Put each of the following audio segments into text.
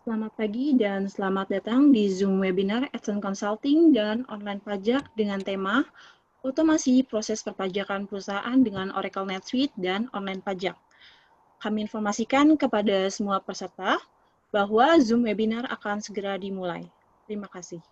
Selamat pagi dan selamat datang di Zoom webinar Adsen Consulting dan online pajak dengan tema Otomasi Proses Perpajakan Perusahaan dengan Oracle NetSuite dan online pajak. Kami informasikan kepada semua peserta bahwa Zoom webinar akan segera dimulai. Terima kasih.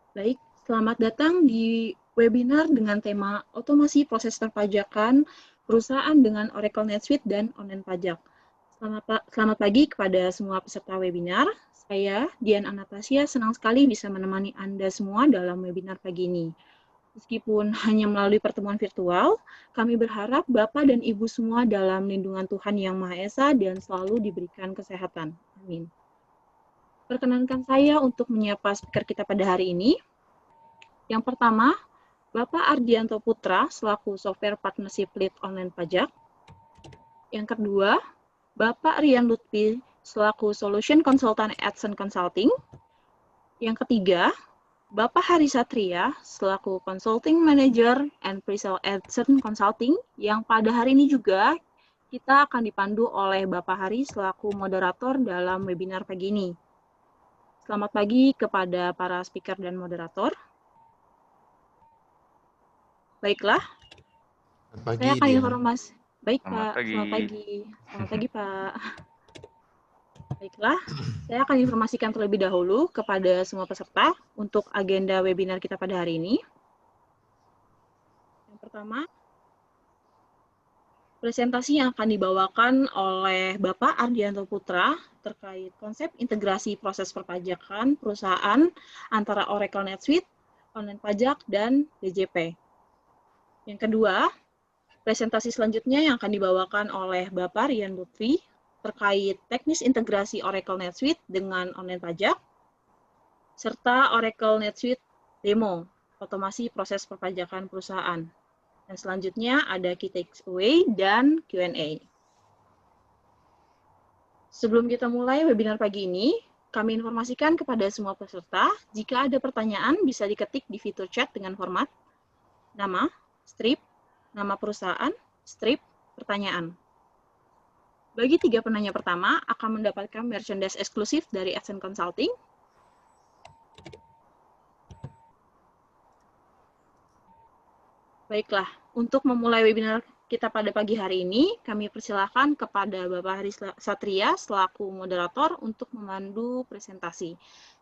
Baik, selamat datang di webinar dengan tema Otomasi Proses Perpajakan Perusahaan dengan Oracle NetSuite dan Online Pajak. Selamat pagi kepada semua peserta webinar. Saya, Dian Anastasia, senang sekali bisa menemani Anda semua dalam webinar pagi ini. Meskipun hanya melalui pertemuan virtual, kami berharap Bapak dan Ibu semua dalam lindungan Tuhan Yang Maha Esa dan selalu diberikan kesehatan. Amin. Perkenankan saya untuk menyapa speaker kita pada hari ini. Yang pertama, Bapak Ardianto Putra selaku Software Partnership Lead Online Pajak. Yang kedua, Bapak Rian Lutfi selaku Solution Consultant Adsen Consulting. Yang ketiga, Bapak Hari Satria selaku Consulting Manager and Pre-Sale Adsen Consulting yang pada hari ini juga kita akan dipandu oleh Bapak Hari selaku moderator dalam webinar pagi ini. Selamat pagi kepada para speaker dan moderator. Baiklah, saya akan informasi. Baik, Selamat Pak. pagi. Selamat pagi. Selamat pagi, Pak. Baiklah, saya akan informasikan terlebih dahulu kepada semua peserta untuk agenda webinar kita pada hari ini. Yang pertama, presentasi yang akan dibawakan oleh Bapak Ardianto Putra terkait konsep integrasi proses perpajakan perusahaan antara Oracle NetSuite, online pajak, dan DJP. Yang kedua, presentasi selanjutnya yang akan dibawakan oleh Bapak Rian Lutfi terkait teknis integrasi Oracle NetSuite dengan online pajak, serta Oracle NetSuite demo, otomasi proses perpajakan perusahaan. Dan selanjutnya ada key takeaway dan Q&A. Sebelum kita mulai webinar pagi ini, kami informasikan kepada semua peserta, jika ada pertanyaan bisa diketik di fitur chat dengan format nama, strip, nama perusahaan, strip, pertanyaan. Bagi 3 penanya pertama akan mendapatkan merchandise eksklusif dari Adsen Consulting. Baiklah, untuk memulai webinar kita pada pagi hari ini, kami persilahkan kepada Bapak Hari Satria selaku moderator untuk memandu presentasi.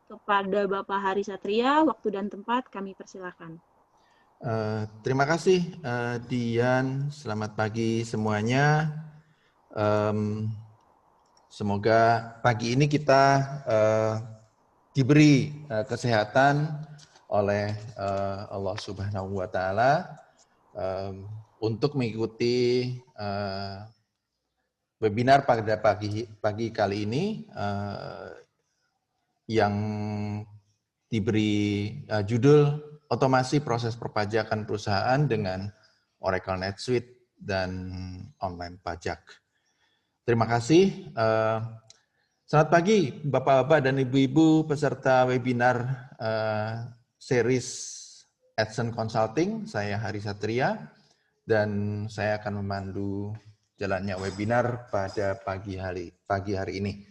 Kepada Bapak Hari Satria, waktu dan tempat kami persilahkan. Terima kasih Dian, selamat pagi semuanya. Semoga pagi ini kita diberi kesehatan oleh Allah Subhanahu wa Ta'ala untuk mengikuti webinar pada pagi kali ini yang diberi judul Otomasi Proses Perpajakan Perusahaan dengan Oracle NetSuite dan Online Pajak. Terima kasih. Selamat pagi Bapak-Bapak dan Ibu-Ibu peserta webinar series Adsen Consulting. Saya Hari Satria dan saya akan memandu jalannya webinar pada pagi hari ini.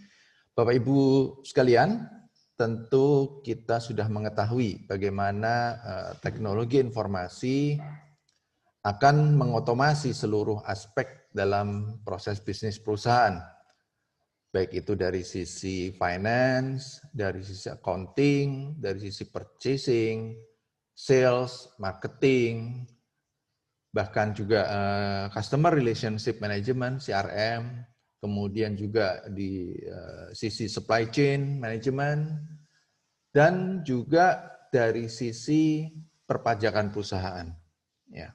Bapak Ibu sekalian, tentu kita sudah mengetahui bagaimana teknologi informasi akan mengotomasi seluruh aspek dalam proses bisnis perusahaan. Baik itu dari sisi finance, dari sisi accounting, dari sisi purchasing, sales, marketing, bahkan juga customer relationship management, CRM, kemudian juga di sisi supply chain management, dan juga dari sisi perpajakan perusahaan. Ya.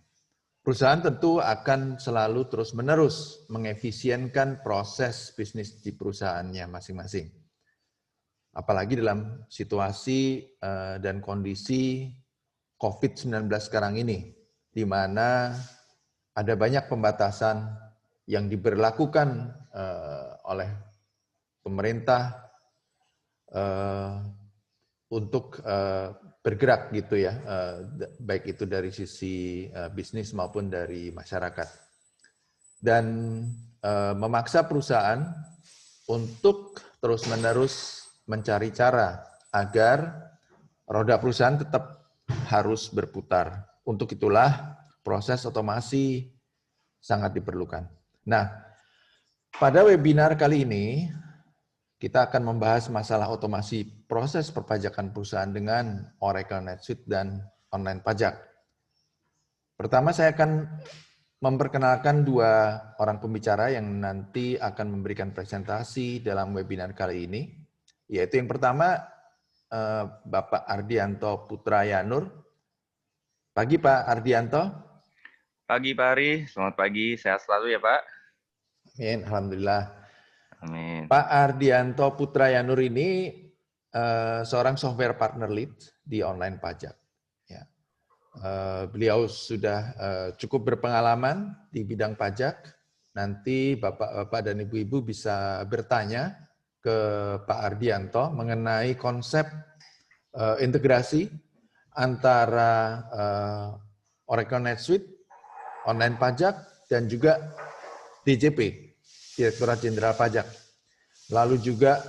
perusahaan tentu akan selalu terus-menerus mengefisienkan proses bisnis di perusahaannya masing-masing. Apalagi dalam situasi dan kondisi COVID-19 sekarang ini, di mana ada banyak pembatasan yang diberlakukan oleh pemerintah untuk bergerak gitu ya, baik itu dari sisi bisnis maupun dari masyarakat. Dan memaksa perusahaan untuk terus-menerus mencari cara agar roda perusahaan tetap harus berputar. Untuk itulah proses otomasi sangat diperlukan. Nah, pada webinar kali ini kita akan membahas masalah otomasi proses perpajakan perusahaan dengan Oracle NetSuite dan online pajak. Pertama, saya akan memperkenalkan dua orang pembicara yang nanti akan memberikan presentasi dalam webinar kali ini, yaitu yang pertama Bapak Ardianto Putra Yanur. Pagi Pak Ardianto. Pagi Pak Ari, selamat pagi, sehat selalu ya Pak. Amin, alhamdulillah. Amin. Pak Ardianto Putra Yanur ini seorang software partner lead di online pajak. Ya. Beliau sudah cukup berpengalaman di bidang pajak. Nanti Bapak-Bapak dan Ibu-Ibu bisa bertanya ke Pak Ardianto mengenai konsep integrasi antara Oracle NetSuite, online pajak, dan juga DJP, Direktorat Jenderal Pajak. Lalu juga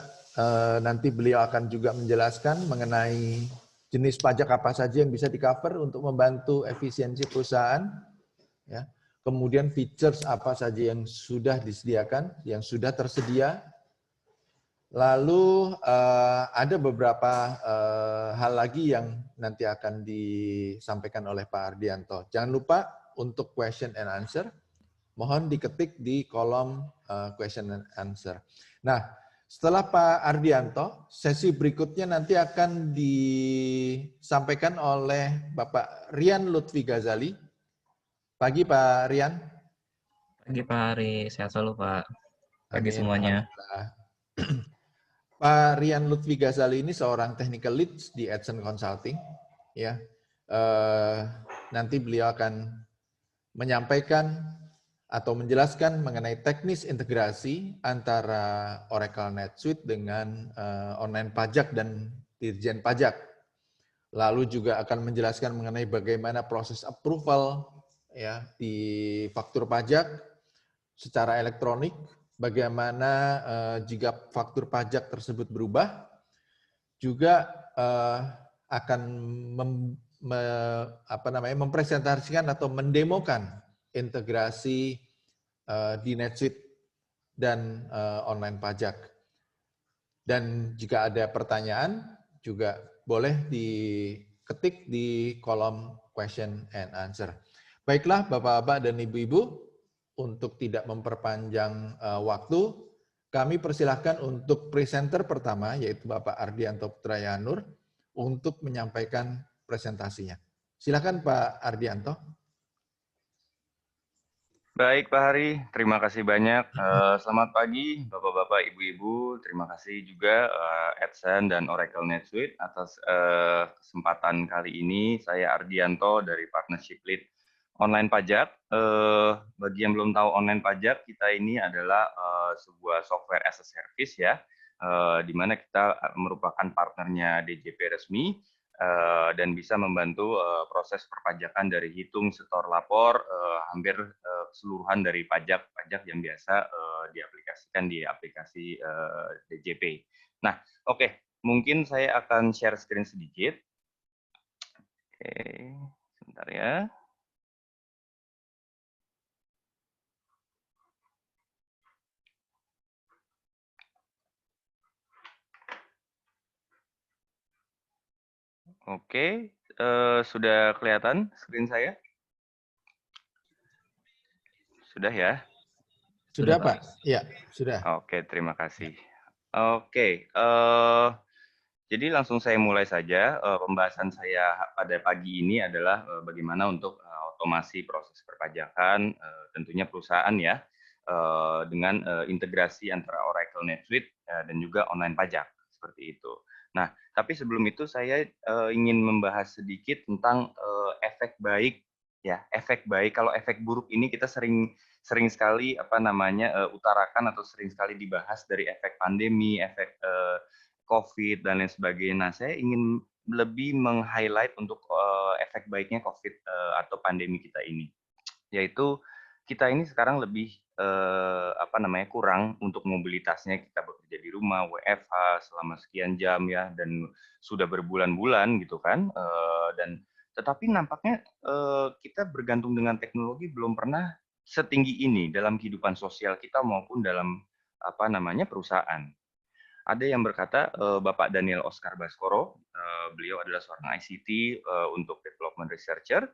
nanti beliau akan juga menjelaskan mengenai jenis pajak apa saja yang bisa di-cover untuk membantu efisiensi perusahaan. Ya. Kemudian features apa saja yang sudah disediakan, yang sudah tersedia. Lalu ada beberapa hal lagi yang nanti akan disampaikan oleh Pak Ardianto. Jangan lupa untuk question and answer, mohon diketik di kolom question and answer. Nah, setelah Pak Ardianto, sesi berikutnya nanti akan disampaikan oleh Bapak Rian Lutfi Ghazali. Pagi Pak Rian. Pagi Pak Ari, sehat selalu Pak. Pagi Amin, semuanya. Pak Rian Lutfi Ghazali ini seorang technical lead di Edson Consulting. Ya, nanti beliau akan menyampaikan atau menjelaskan mengenai teknis integrasi antara Oracle NetSuite dengan online pajak dan Dirjen Pajak. Lalu juga akan menjelaskan mengenai bagaimana proses approval ya di faktur pajak secara elektronik, bagaimana jika faktur pajak tersebut berubah, juga akan mempresentasikan atau mendemokan integrasi di NetSuite dan online pajak. Dan jika ada pertanyaan, juga boleh diketik di kolom question and answer. Baiklah Bapak-Bapak dan Ibu-Ibu, untuk tidak memperpanjang waktu, kami persilahkan untuk presenter pertama, yaitu Bapak Ardianto Putra Yanur, untuk menyampaikan presentasinya. Silakan Pak Ardianto. Baik Pak Hari, terima kasih banyak. Selamat pagi Bapak-Bapak, Ibu-Ibu. Terima kasih juga Edson dan Oracle NetSuite atas kesempatan kali ini. Saya Ardianto dari Partnership Lead Online Pajak. Bagi yang belum tahu online pajak, kita ini adalah sebuah software as a service ya, di mana kita merupakan partnernya DJP resmi dan bisa membantu proses perpajakan dari hitung, setor, lapor, hampir keseluruhan dari pajak yang biasa diaplikasikan di aplikasi DJP. Nah, oke, mungkin saya akan share screen sedikit. Oke, sebentar ya. Oke, sudah kelihatan screen saya? Sudah ya? Sudah Pak? Ya, sudah. Oke, terima kasih. Oke, Jadi langsung saya mulai saja, pembahasan saya pada pagi ini adalah, bagaimana untuk, otomasi proses perpajakan, tentunya perusahaan ya, dengan, integrasi antara Oracle NetSuite, dan juga online pajak, seperti itu. Nah, tapi sebelum itu saya, ingin membahas sedikit tentang, efek baik ya, efek baik. Kalau efek buruk ini kita sering sering sekali, apa namanya, utarakan atau sering sekali dibahas dari efek pandemi, efek, COVID dan lain sebagainya. Nah, saya ingin lebih meng-highlight untuk, efek baiknya COVID, atau pandemi kita ini. Yaitu kita ini sekarang lebih, apa namanya, kurang untuk mobilitasnya, kita bekerja di rumah, WFH selama sekian jam ya, dan sudah berbulan-bulan gitu kan, dan tetapi nampaknya, kita bergantung dengan teknologi belum pernah setinggi ini dalam kehidupan sosial kita maupun dalam, apa namanya, perusahaan. Ada yang berkata, Bapak Daniel Oscar Baskoro, beliau adalah seorang ICT, untuk development researcher,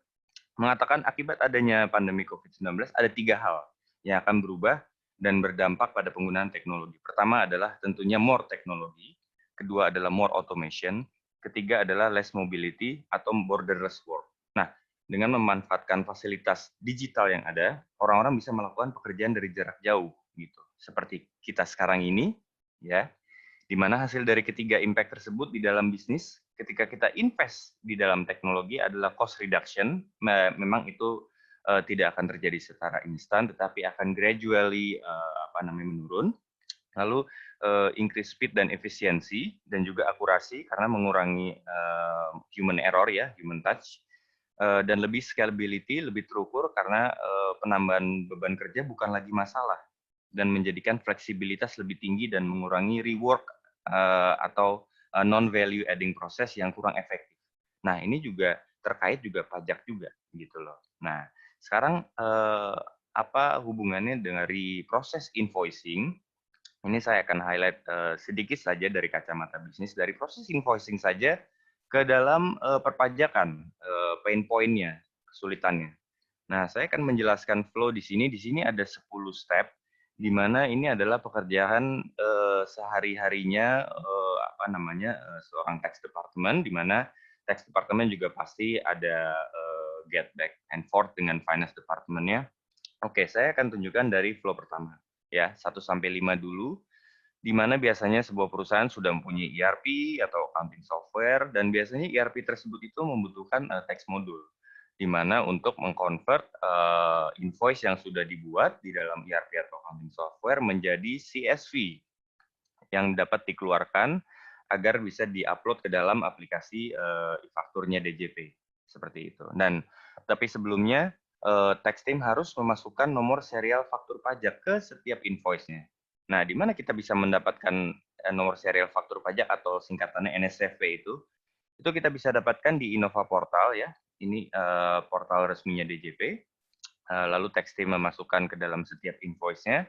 mengatakan akibat adanya pandemi COVID-19 ada 3 hal yang akan berubah dan berdampak pada penggunaan teknologi. Pertama adalah tentunya more teknologi, kedua adalah more automation, ketiga adalah less mobility atau borderless work. Nah, dengan memanfaatkan fasilitas digital yang ada, orang-orang bisa melakukan pekerjaan dari jarak jauh gitu. Seperti kita sekarang ini, ya, di mana hasil dari ketiga impact tersebut di dalam bisnis, ketika kita invest di dalam teknologi adalah cost reduction. Memang itu tidak akan terjadi secara instan, tetapi akan gradually menurun. Lalu increase speed dan efisiensi dan juga akurasi karena mengurangi human error ya, human touch. Dan lebih scalability, lebih terukur karena penambahan beban kerja bukan lagi masalah dan menjadikan fleksibilitas lebih tinggi dan mengurangi rework atau non value adding proses yang kurang efektif. Nah, ini juga terkait juga pajak juga gitu loh. Nah, sekarang apa hubungannya dari proses invoicing? Ini saya akan highlight sedikit saja dari kacamata bisnis, dari proses invoicing saja ke dalam perpajakan, pain point-nya, kesulitannya. Nah, saya akan menjelaskan flow di sini. Di sini ada 10 step, di mana ini adalah pekerjaan sehari-harinya seorang tax department, di mana tax department juga pasti ada get back and forth dengan finance department-nya. Oke, saya akan tunjukkan dari flow pertama. Ya, 1 sampai 5 dulu, di mana biasanya sebuah perusahaan sudah mempunyai ERP atau accounting software, dan biasanya ERP tersebut itu membutuhkan tax module, di mana untuk mengkonvert invoice yang sudah dibuat di dalam ERP atau accounting software menjadi CSV yang dapat dikeluarkan agar bisa diupload ke dalam aplikasi e-fakturnya DJP seperti itu. Dan tapi sebelumnya tax team harus memasukkan nomor serial faktur pajak ke setiap invoice-nya. Nah, di mana kita bisa mendapatkan nomor serial faktur pajak atau singkatannya NSFP itu kita bisa dapatkan di Innova Portal ya. Ini portal resminya DJP. Lalu tax team memasukkan ke dalam setiap invoice-nya.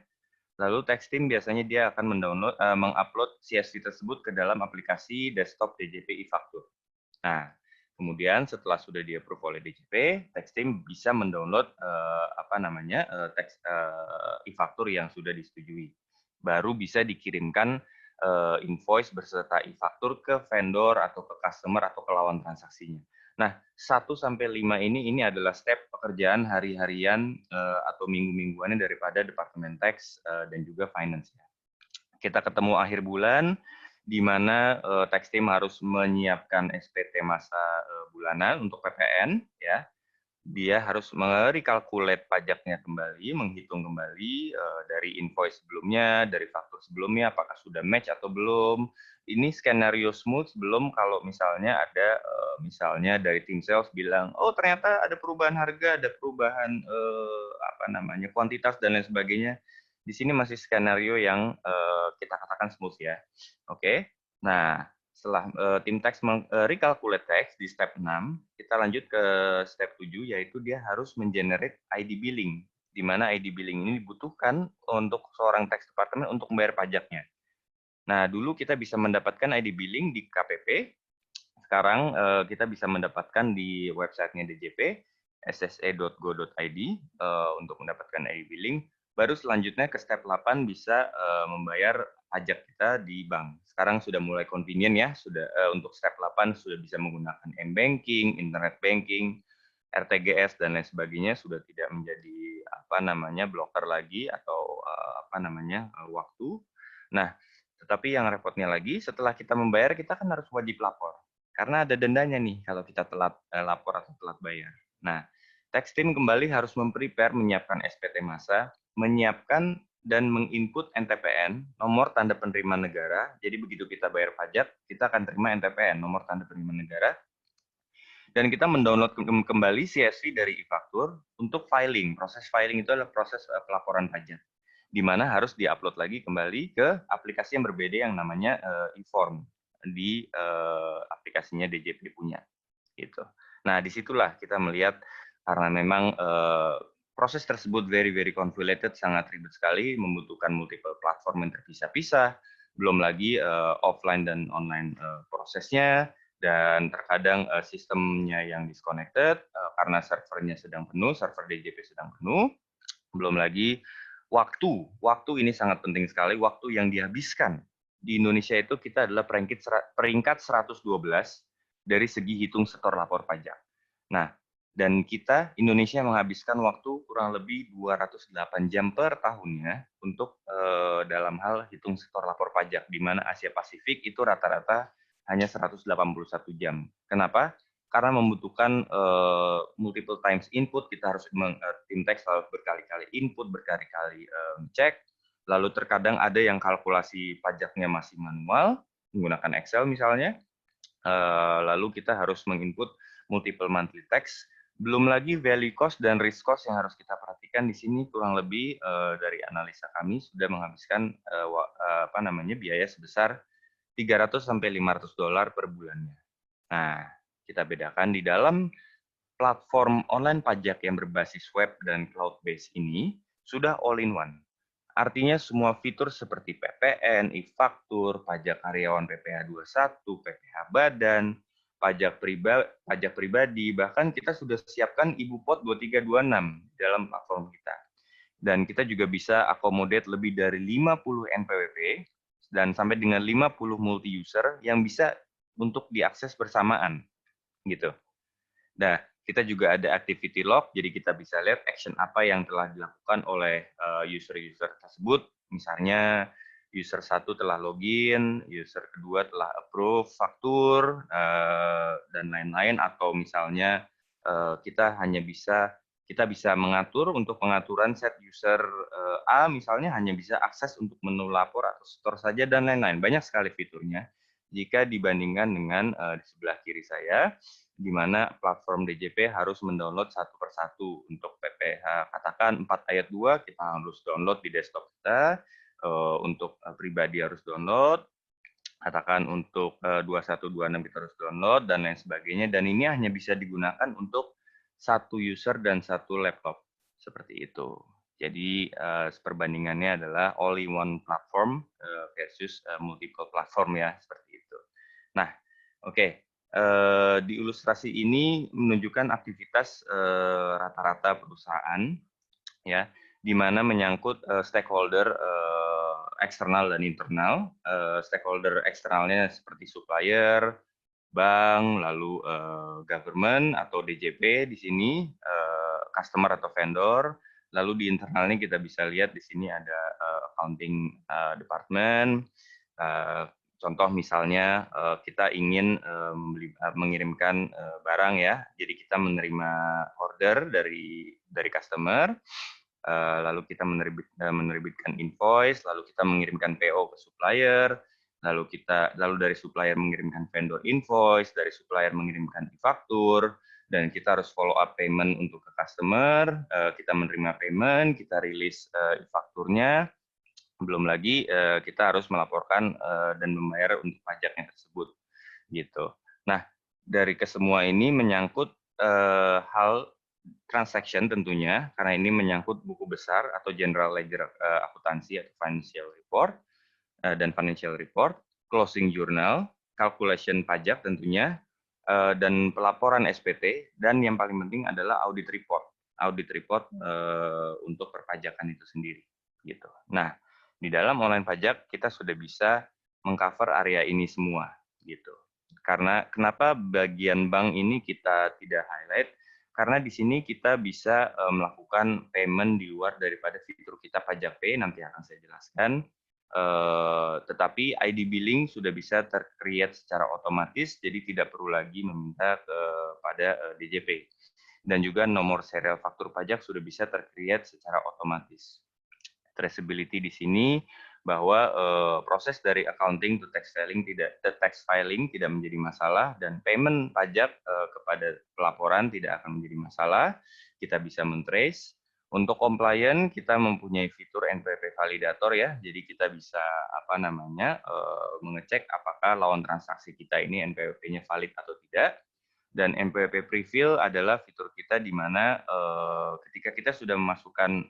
Lalu tax team biasanya dia akan mengupload CSV tersebut ke dalam aplikasi desktop DJP e-faktur. Nah, kemudian setelah sudah di-approve oleh DJP, tax team bisa mendownload e-faktur yang sudah disetujui. Baru bisa dikirimkan invoice berserta e-faktur ke vendor atau ke customer atau ke lawan transaksinya. Nah, 1 sampai 5 ini adalah step pekerjaan hari-harian atau minggu-mingguannya daripada Departemen Tax dan juga Finance. Kita ketemu akhir bulan, di mana tax team harus menyiapkan SPT masa bulanan untuk PPN, ya. Dia harus merekalkulate pajaknya kembali, menghitung kembali dari invoice sebelumnya, dari faktur sebelumnya, apakah sudah match atau belum. Ini skenario smooth sebelum kalau misalnya ada misalnya dari tim sales bilang, oh ternyata ada perubahan harga, ada perubahan kuantitas dan lain sebagainya. Di sini masih skenario yang kita katakan smooth ya. Oke. Nah, setelah tim tax recalculate tax di step 6, kita lanjut ke step 7, yaitu dia harus mengenerate ID billing, di mana ID billing ini dibutuhkan untuk seorang tax department untuk membayar pajaknya. Nah, dulu kita bisa mendapatkan ID billing di KPP, sekarang kita bisa mendapatkan di websitenya DJP, ssa.go.id untuk mendapatkan ID billing. Baru selanjutnya ke step 8 bisa membayar pajak kita di bank. Sekarang sudah mulai convenient ya, sudah untuk step 8 sudah bisa menggunakan m-banking, internet banking, RTGS dan lain sebagainya, sudah tidak menjadi blocker lagi atau waktu. Nah, tetapi yang repotnya lagi, setelah kita membayar, kita kan harus wajib lapor. Karena ada dendanya nih kalau kita telat lapor atau telat bayar. Nah, tax team kembali harus menyiapkan SPT masa, menyiapkan dan menginput NTPN, nomor tanda penerimaan negara. Jadi begitu kita bayar pajak, kita akan terima NTPN, nomor tanda penerimaan negara. Dan kita mendownload kembali CSV dari e-faktur untuk filing. Proses filing itu adalah proses pelaporan pajak, di mana harus diupload lagi kembali ke aplikasi yang berbeda yang namanya e-form di aplikasinya DJP punya. Gitu. Nah, disitulah kita melihat karena memang proses tersebut very convoluted, sangat ribet sekali, membutuhkan multiple platform yang terpisah-pisah, belum lagi offline dan online prosesnya, dan terkadang sistemnya yang disconnected karena servernya sedang penuh, server DJP sedang penuh, belum lagi waktu. Waktu ini sangat penting sekali, waktu yang dihabiskan. Di Indonesia itu kita adalah peringkat 112 dari segi hitung setor lapor pajak. Nah, dan kita Indonesia menghabiskan waktu kurang lebih 208 jam per tahunnya untuk dalam hal hitung setor lapor pajak, di mana Asia Pasifik itu rata-rata hanya 181 jam. Kenapa? Karena membutuhkan multiple times input, kita harus tim teks harus berkali-kali input, berkali-kali cek, lalu terkadang ada yang kalkulasi pajaknya masih manual, menggunakan Excel misalnya, lalu kita harus menginput multiple monthly tax, belum lagi value cost dan risk cost yang harus kita perhatikan di sini. Kurang lebih dari analisa kami sudah menghabiskan biaya sebesar $300 sampai $500 per bulannya. Nah, kita bedakan di dalam platform online pajak yang berbasis web dan cloud-based ini sudah all-in-one. Artinya semua fitur seperti PPN, e-faktur, pajak karyawan PPh 21, PPh badan, pajak pribadi, bahkan kita sudah siapkan Ibu Pot 2326 dalam platform kita. Dan kita juga bisa accommodate lebih dari 50 NPWP dan sampai dengan 50 multi-user yang bisa untuk diakses bersamaan. Gitu. Nah, kita juga ada activity log, jadi kita bisa lihat action apa yang telah dilakukan oleh user-user tersebut. Misalnya, user 1 telah login, user kedua telah approve faktur, dan lain-lain. Atau misalnya kita bisa mengatur untuk pengaturan set user A, misalnya hanya bisa akses untuk menu lapor atau store saja, dan lain-lain. Banyak sekali fiturnya jika dibandingkan dengan di sebelah kiri saya, di mana platform DJP harus mendownload satu persatu. Untuk PPh katakan 4 ayat 2 kita harus download di desktop kita, untuk pribadi harus download, katakan untuk 2126 kita harus download dan lain sebagainya, dan ini hanya bisa digunakan untuk satu user dan satu laptop seperti itu. Jadi perbandingannya adalah all-in-one platform versus multiple platform ya, seperti itu. Nah, oke. Di ilustrasi ini menunjukkan aktivitas rata-rata perusahaan, ya, di mana menyangkut stakeholder eksternal dan internal. Stakeholder eksternalnya seperti supplier, bank, lalu government atau DJP di sini, customer atau vendor. Lalu di internalnya kita bisa lihat di sini ada accounting department. Contoh misalnya kita ingin mengirimkan barang ya, jadi kita menerima order dari customer, lalu kita menerbitkan invoice, lalu kita mengirimkan PO ke supplier, lalu dari supplier mengirimkan vendor invoice, dari supplier mengirimkan e-faktur, dan kita harus follow up payment untuk ke customer, kita menerima payment, kita rilis e-fakturnya. Belum lagi kita harus melaporkan dan membayar untuk pajaknya tersebut, gitu. Nah, dari kesemua ini menyangkut hal transaction tentunya, karena ini menyangkut buku besar atau general ledger akuntansi atau financial report dan financial report, closing journal, calculation pajak tentunya, dan pelaporan SPT, dan yang paling penting adalah audit report untuk perpajakan itu sendiri, gitu. Nah, Di dalam online pajak kita sudah bisa mengcover area ini semua gitu. Karena kenapa bagian bank ini kita tidak highlight? Karena di sini kita bisa melakukan payment di luar daripada fitur kita pajak pay, nanti akan saya jelaskan. Tetapi ID billing sudah bisa tercreate secara otomatis, jadi tidak perlu lagi meminta kepada DJP. Dan juga nomor serial faktur pajak sudah bisa tercreate secara otomatis. Traceability di sini bahwa proses dari accounting to tax filing tidak menjadi masalah dan payment pajak kepada pelaporan tidak akan menjadi masalah. Kita bisa men-trace. Untuk compliant kita mempunyai fitur NPWP validator ya. Jadi kita bisa mengecek apakah lawan transaksi kita ini NPWP-nya valid atau tidak. Dan NPWP prefill adalah fitur kita di mana ketika kita sudah memasukkan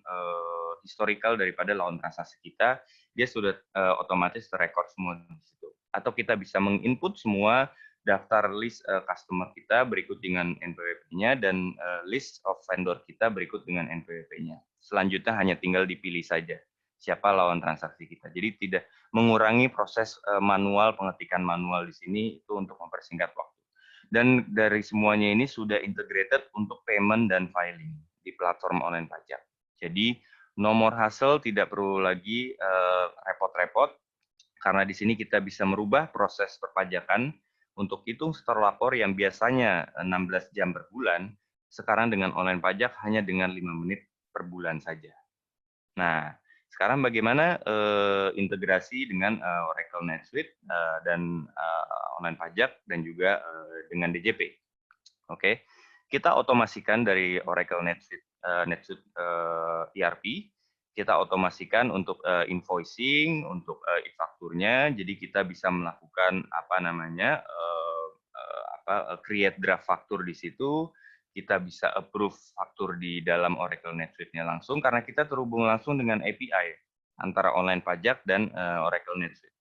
historical daripada lawan transaksi kita, dia sudah otomatis terrecord semua di situ. Atau kita bisa menginput semua daftar list customer kita berikut dengan NPWP-nya dan list of vendor kita berikut dengan NPWP-nya. Selanjutnya hanya tinggal dipilih saja siapa lawan transaksi kita. Jadi tidak mengurangi proses manual, pengetikan manual di sini itu untuk mempersingkat waktu. Dan dari semuanya ini sudah integrated untuk payment dan filing di platform online pajak. Jadi nomor hasil tidak perlu lagi repot-repot karena di sini kita bisa merubah proses perpajakan untuk hitung setor lapor yang biasanya 16 jam per bulan, sekarang dengan online pajak hanya dengan 5 menit per bulan saja. Nah, sekarang bagaimana integrasi dengan Oracle NetSuite dan online pajak dan juga dengan DJP. Oke, kita otomasikan dari Oracle NetSuite ERP. Kita otomasikan untuk invoicing, untuk e-fakturnya. Jadi kita bisa melakukan create draft faktur di situ. Kita bisa approve faktur di dalam Oracle NetSuite-nya langsung karena kita terhubung langsung dengan API antara online pajak dan Oracle NetSuite.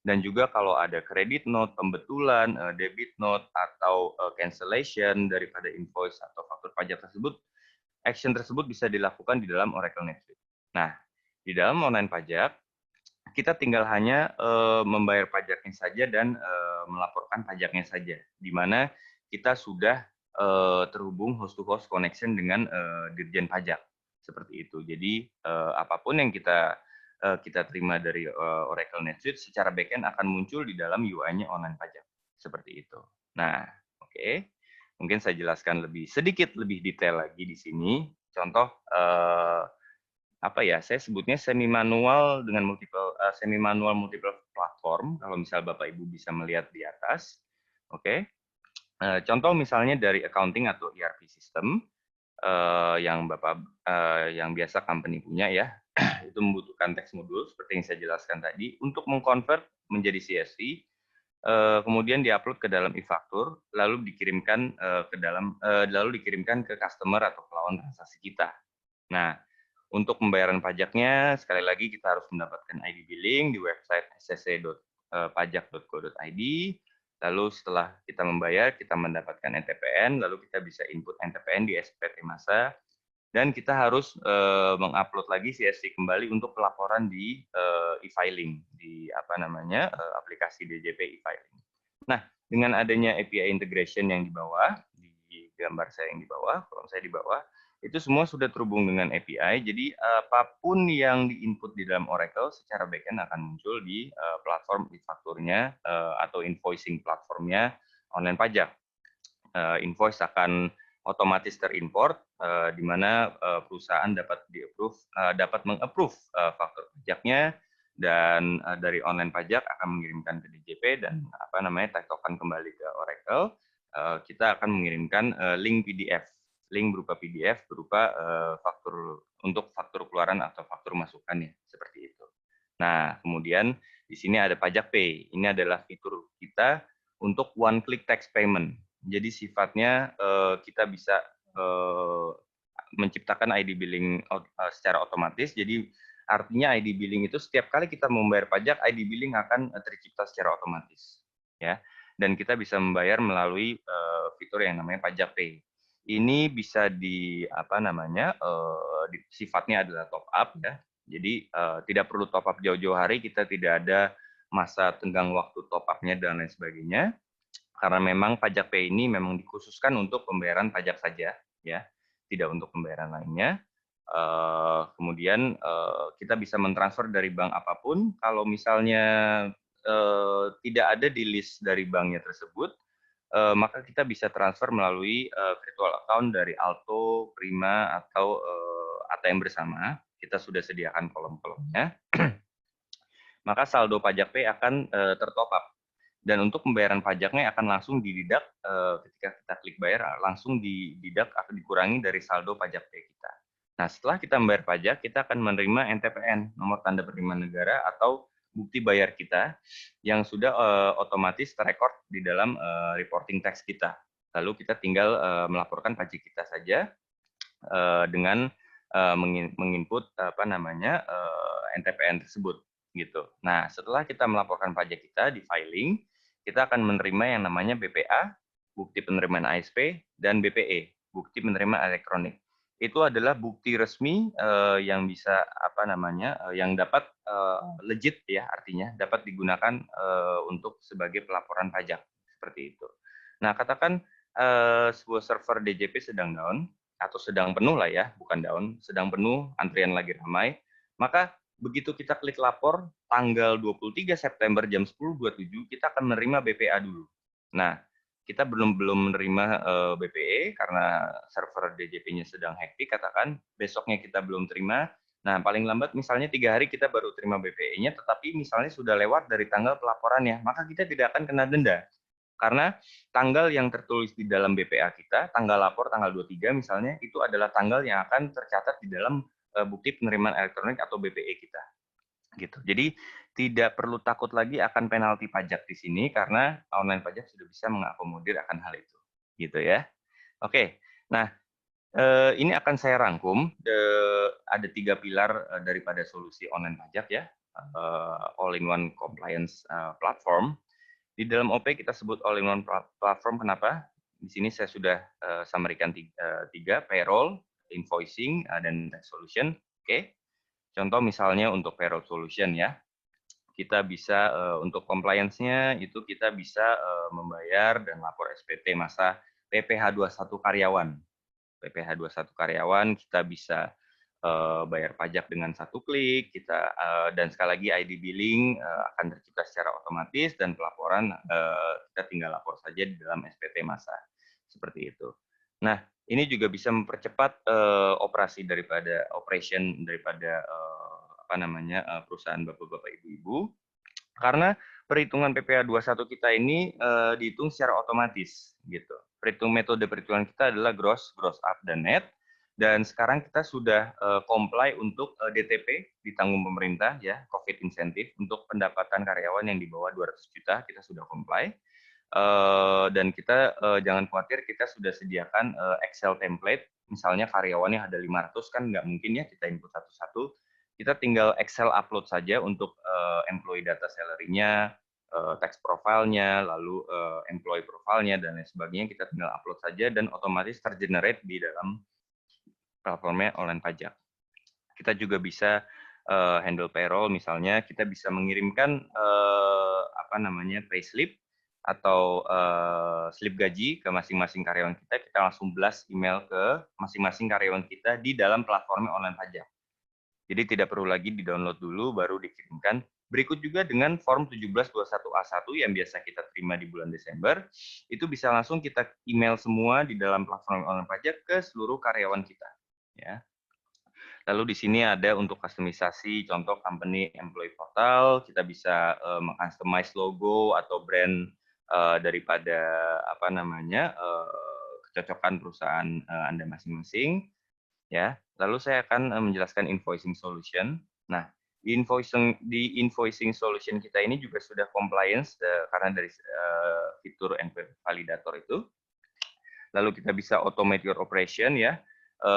Dan juga kalau ada credit note, pembetulan, debit note, atau cancellation daripada invoice atau faktur pajak tersebut, action tersebut bisa dilakukan di dalam Oracle NetSuite. Nah, di dalam online pajak, kita tinggal hanya membayar pajaknya saja dan melaporkan pajaknya saja, di mana kita sudah terhubung host-to-host connection dengan Dirjen Pajak. Seperti itu. Jadi, apapun yang kita terima dari Oracle NetSuite secara backend akan muncul di dalam UI-nya online pajak. Seperti itu. Nah, oke. Mungkin saya jelaskan sedikit lebih detail lagi di sini. Contoh, saya sebutnya semi manual multiple platform. Kalau misal Bapak Ibu bisa melihat di atas. Oke. Contoh misalnya dari accounting atau ERP system yang biasa company punya ya. Itu membutuhkan text modul seperti yang saya jelaskan tadi untuk mengkonvert menjadi CSV, kemudian diupload ke dalam e-faktur, lalu dikirimkan ke customer atau ke lawan transaksi kita. Nah, untuk pembayaran pajaknya sekali lagi kita harus mendapatkan ID billing di website scc.pajak.co.id. Lalu setelah kita membayar, kita mendapatkan NTPN, lalu kita bisa input NTPN di SPT Masa. Dan kita harus mengupload lagi CSV kembali untuk pelaporan di e-filing di aplikasi DJP e-filing. Nah, dengan adanya API integration yang di bawah, di gambar saya yang di bawah, kolom saya di bawah, itu semua sudah terhubung dengan API. Jadi apapun yang diinput di dalam Oracle secara backend akan muncul di platform e-fakturnya atau invoicing platformnya online pajak. Invoice akan otomatis terimport, di mana perusahaan dapat meng-approve faktur pajaknya, dan dari online pajak akan mengirimkan ke DJP dan tektokan kembali ke Oracle. Kita akan mengirimkan link berupa PDF berupa untuk faktur keluaran atau faktur masukannya seperti itu. Nah, kemudian di sini ada pajak pay. Ini adalah fitur kita untuk one click tax payment. Jadi sifatnya kita bisa menciptakan ID billing secara otomatis. Jadi artinya ID billing itu setiap kali kita membayar pajak, ID billing akan tercipta secara otomatis, ya. Dan kita bisa membayar melalui fitur yang namanya pajak pay. Ini bisa sifatnya adalah top up, ya. Jadi tidak perlu top up jauh-jauh hari, kita tidak ada masa tenggang waktu top up-nya dan lain sebagainya. Karena memang pajak Pay ini memang dikhususkan untuk pembayaran pajak saja, ya, tidak untuk pembayaran lainnya. Kemudian kita bisa mentransfer dari bank apapun. Kalau misalnya tidak ada di list dari banknya tersebut, maka kita bisa transfer melalui virtual account dari Alto, Prima, atau ATM bersama. Kita sudah sediakan kolom-kolomnya. Maka saldo pajak Pay akan tertop up. Dan untuk pembayaran pajaknya akan langsung dideduct ketika kita klik bayar, langsung dideduct akan dikurangi dari saldo pajak Pay kita. Nah, setelah kita membayar pajak, kita akan menerima NTPN, nomor tanda penerimaan negara, atau bukti bayar kita yang sudah otomatis terrekord di dalam reporting tax kita. Lalu kita tinggal melaporkan pajak kita saja dengan menginput NTPN tersebut gitu. Nah, setelah kita melaporkan pajak kita di filing, kita akan menerima yang namanya BPA, bukti penerimaan ASP, dan BPE, bukti penerimaan elektronik. Itu adalah bukti resmi yang bisa yang dapat legit ya, artinya dapat digunakan untuk sebagai pelaporan pajak seperti itu. Nah, katakan sebuah server DJP sedang down atau sedang penuh lah ya, bukan down, sedang penuh, antrian lagi ramai, maka begitu kita klik lapor tanggal 23 September jam 10.27 kita akan menerima BPA dulu. Nah, kita belum menerima BPE karena server DJP-nya sedang hektik, katakan besoknya kita belum terima. Nah, paling lambat misalnya 3 hari kita baru terima BPE-nya, tetapi misalnya sudah lewat dari tanggal pelaporannya, maka kita tidak akan kena denda. Karena tanggal yang tertulis di dalam BPA kita, tanggal lapor tanggal 23 misalnya, itu adalah tanggal yang akan tercatat di dalam bukti penerimaan elektronik atau BPE kita. Gitu. Jadi tidak perlu takut lagi akan penalti pajak di sini karena online pajak sudah bisa mengakomodir akan hal itu, gitu ya. Oke, nah ini akan saya rangkum. Ada 3 pilar daripada solusi online pajak ya, all-in-one compliance platform. Di dalam OP kita sebut all-in-one platform. Kenapa? Di sini saya sudah summary-kan 3, payroll, invoicing, dan tax solution. Oke. Contoh misalnya untuk payroll solution ya, kita bisa untuk compliance-nya itu kita bisa membayar dan lapor SPT masa PPh 21 karyawan. PPh 21 karyawan kita bisa bayar pajak dengan 1 klik, kita dan sekali lagi ID billing akan tercipta secara otomatis dan pelaporan kita tinggal lapor saja di dalam SPT masa. Seperti itu. Nah, ini juga bisa mempercepat operasi daripada perusahaan bapak-bapak ibu-ibu karena perhitungan PPh 21 kita ini dihitung secara otomatis gitu. Metode perhitungan kita adalah gross up dan net, dan sekarang kita sudah comply untuk DTP ditanggung pemerintah ya, COVID insentif untuk pendapatan karyawan yang di bawah 200 juta kita sudah comply. Dan kita jangan khawatir, kita sudah sediakan Excel template, misalnya karyawannya ada 500 kan nggak mungkin ya kita input satu-satu, kita tinggal Excel upload saja untuk employee data salary-nya, tax profile-nya, lalu employee profile-nya dan lain sebagainya, kita tinggal upload saja dan otomatis tergenerate di dalam platformnya online pajak. Kita juga bisa handle payroll, misalnya kita bisa mengirimkan payslip atau slip gaji ke masing-masing karyawan kita, kita langsung blast email ke masing-masing karyawan kita di dalam platformnya online pajak. Jadi tidak perlu lagi di-download dulu baru dikirimkan. Berikut juga dengan form 1721A1 yang biasa kita terima di bulan Desember, itu bisa langsung kita email semua di dalam platform online pajak ke seluruh karyawan kita. Ya. Lalu di sini ada untuk kustomisasi, contoh company employee portal, kita bisa meng-customize logo atau brand daripada kecocokan perusahaan Anda masing-masing. Ya, lalu saya akan menjelaskan invoicing solution. Nah, di invoicing solution kita ini juga sudah compliance karena dari fitur NPWP validator itu. Lalu kita bisa automate your operation ya.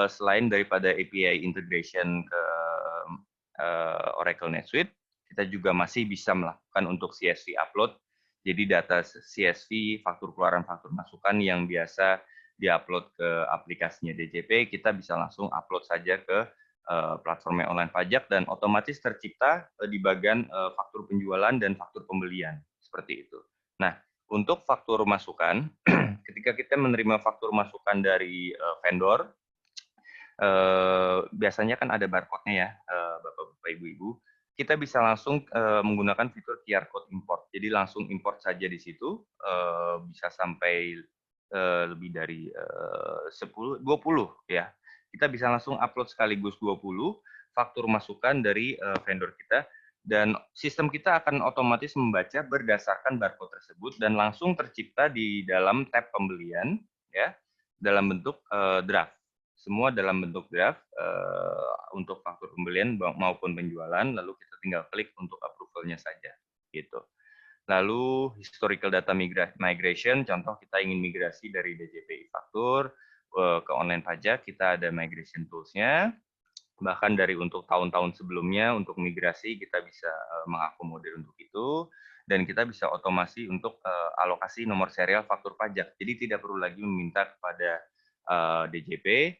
Selain daripada API integration ke Oracle NetSuite, kita juga masih bisa melakukan untuk CSV upload. Jadi data CSV, faktur keluaran, faktur masukan yang biasa diupload ke aplikasinya DJP, kita bisa langsung upload saja ke platformnya online pajak dan otomatis tercipta di bagian faktur penjualan dan faktur pembelian seperti itu. Nah, untuk faktur masukan, ketika kita menerima faktur masukan dari vendor, biasanya kan ada barcode-nya ya, Bapak-Bapak, Ibu-Ibu. Kita bisa langsung menggunakan fitur QR code import. Jadi langsung import saja di situ, bisa sampai lebih dari 10, 20 ya. Kita bisa langsung upload sekaligus 20 faktur masukan dari vendor kita dan sistem kita akan otomatis membaca berdasarkan barcode tersebut dan langsung tercipta di dalam tab pembelian ya dalam bentuk draft. Semua dalam bentuk draft untuk faktur pembelian maupun penjualan, lalu kita tinggal klik untuk approval-nya saja, gitu. Lalu historical data migration, contoh kita ingin migrasi dari DJP faktur ke online pajak, kita ada migration tools-nya, bahkan dari untuk tahun-tahun sebelumnya untuk migrasi kita bisa mengakomodir untuk itu, dan kita bisa otomasi untuk alokasi nomor serial faktur pajak. Jadi tidak perlu lagi meminta kepada DJP.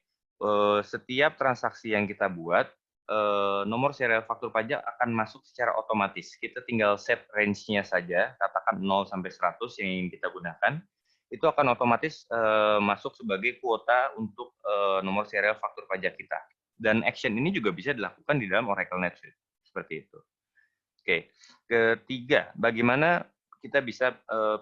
Setiap transaksi yang kita buat, nomor serial faktur pajak akan masuk secara otomatis. Kita tinggal set range-nya saja, katakan 0 sampai 100 yang ingin kita gunakan. Itu akan otomatis masuk sebagai kuota untuk nomor serial faktur pajak kita. Dan action ini juga bisa dilakukan di dalam Oracle NetSuite. Seperti itu. Oke. Ketiga, bagaimana kita bisa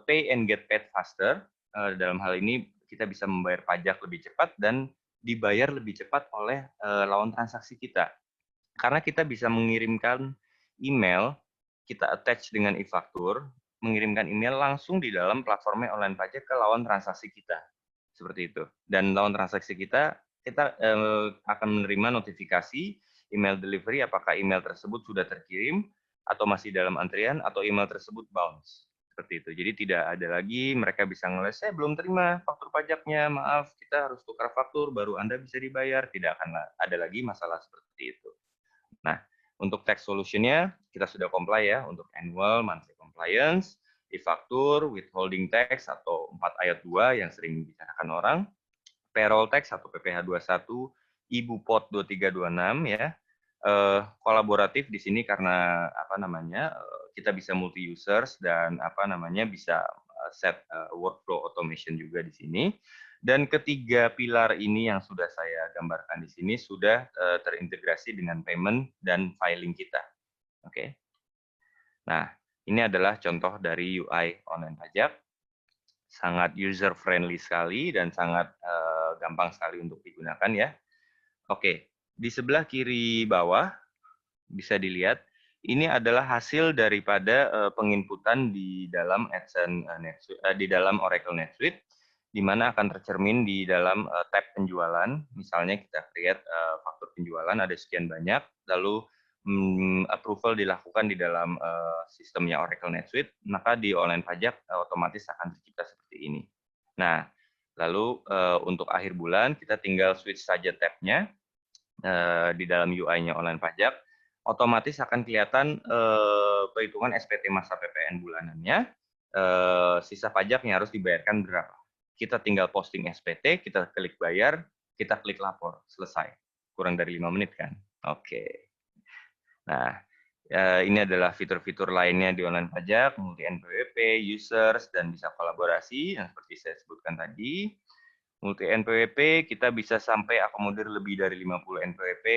pay and get paid faster. Dalam hal ini kita bisa membayar pajak lebih cepat dan dibayar lebih cepat oleh lawan transaksi kita. Karena kita bisa mengirimkan email, kita attach dengan e-faktur, mengirimkan email langsung di dalam platformnya online pajak ke lawan transaksi kita. Seperti itu. Dan lawan transaksi kita akan menerima notifikasi email delivery apakah email tersebut sudah terkirim atau masih dalam antrian atau email tersebut bounce. Seperti itu. Jadi tidak ada lagi mereka bisa ngeles, saya belum terima faktur pajaknya, maaf, kita harus tukar faktur, baru Anda bisa dibayar. Tidak akan ada lagi masalah seperti itu. Nah, untuk tax solution-nya, kita sudah comply ya, untuk annual, monthly compliance, e-faktur, withholding tax, atau 4 ayat 2 yang sering dibicarakan orang, payroll tax atau PPh 21, Ibu Pot 2326 ya, kolaboratif di sini karena kita bisa multi users dan bisa set workflow automation juga di sini. Dan ketiga pilar ini yang sudah saya gambarkan di sini sudah terintegrasi dengan payment dan filing kita. Oke. Nah, ini adalah contoh dari UI online pajak. Sangat user friendly sekali dan sangat gampang sekali untuk digunakan ya. Oke, di sebelah kiri bawah bisa dilihat, ini adalah hasil daripada penginputan di dalam AdSense di dalam Oracle NetSuite, di mana akan tercermin di dalam tab penjualan. Misalnya kita create faktur penjualan ada sekian banyak, lalu approval dilakukan di dalam sistemnya Oracle NetSuite, maka di online pajak otomatis akan tercipta seperti ini. Nah, lalu untuk akhir bulan kita tinggal switch saja tab-nya di dalam UI-nya online pajak, otomatis akan kelihatan perhitungan SPT masa PPN bulanannya, sisa pajak yang harus dibayarkan berapa. Kita tinggal posting SPT, kita klik bayar, kita klik lapor, selesai. Kurang dari 5 menit kan? Oke. Nah, ini adalah fitur-fitur lainnya di online pajak, multi NPWP, users, dan bisa kolaborasi, yang seperti saya sebutkan tadi. Multi NPWP kita bisa sampai akomodir lebih dari 50 NPWP.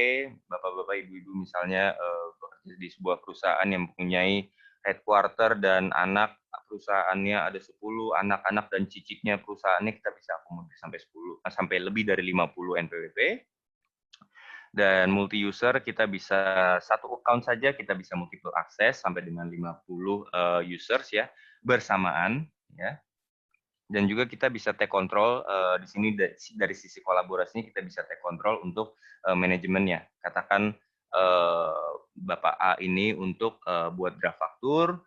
Bapak-bapak, ibu-ibu misalnya bekerja di sebuah perusahaan yang mempunyai headquarter dan anak perusahaannya ada 10, anak-anak dan cicitnya perusahaannya kita bisa akomodir sampai lebih dari 50 NPWP. Dan multi user kita bisa satu account saja kita bisa multiple access sampai dengan 50 users ya bersamaan ya. Dan juga kita bisa take control di sini dari sisi kolaborasinya kita bisa take control untuk manajemennya. Katakan Bapak A ini untuk buat draft faktur,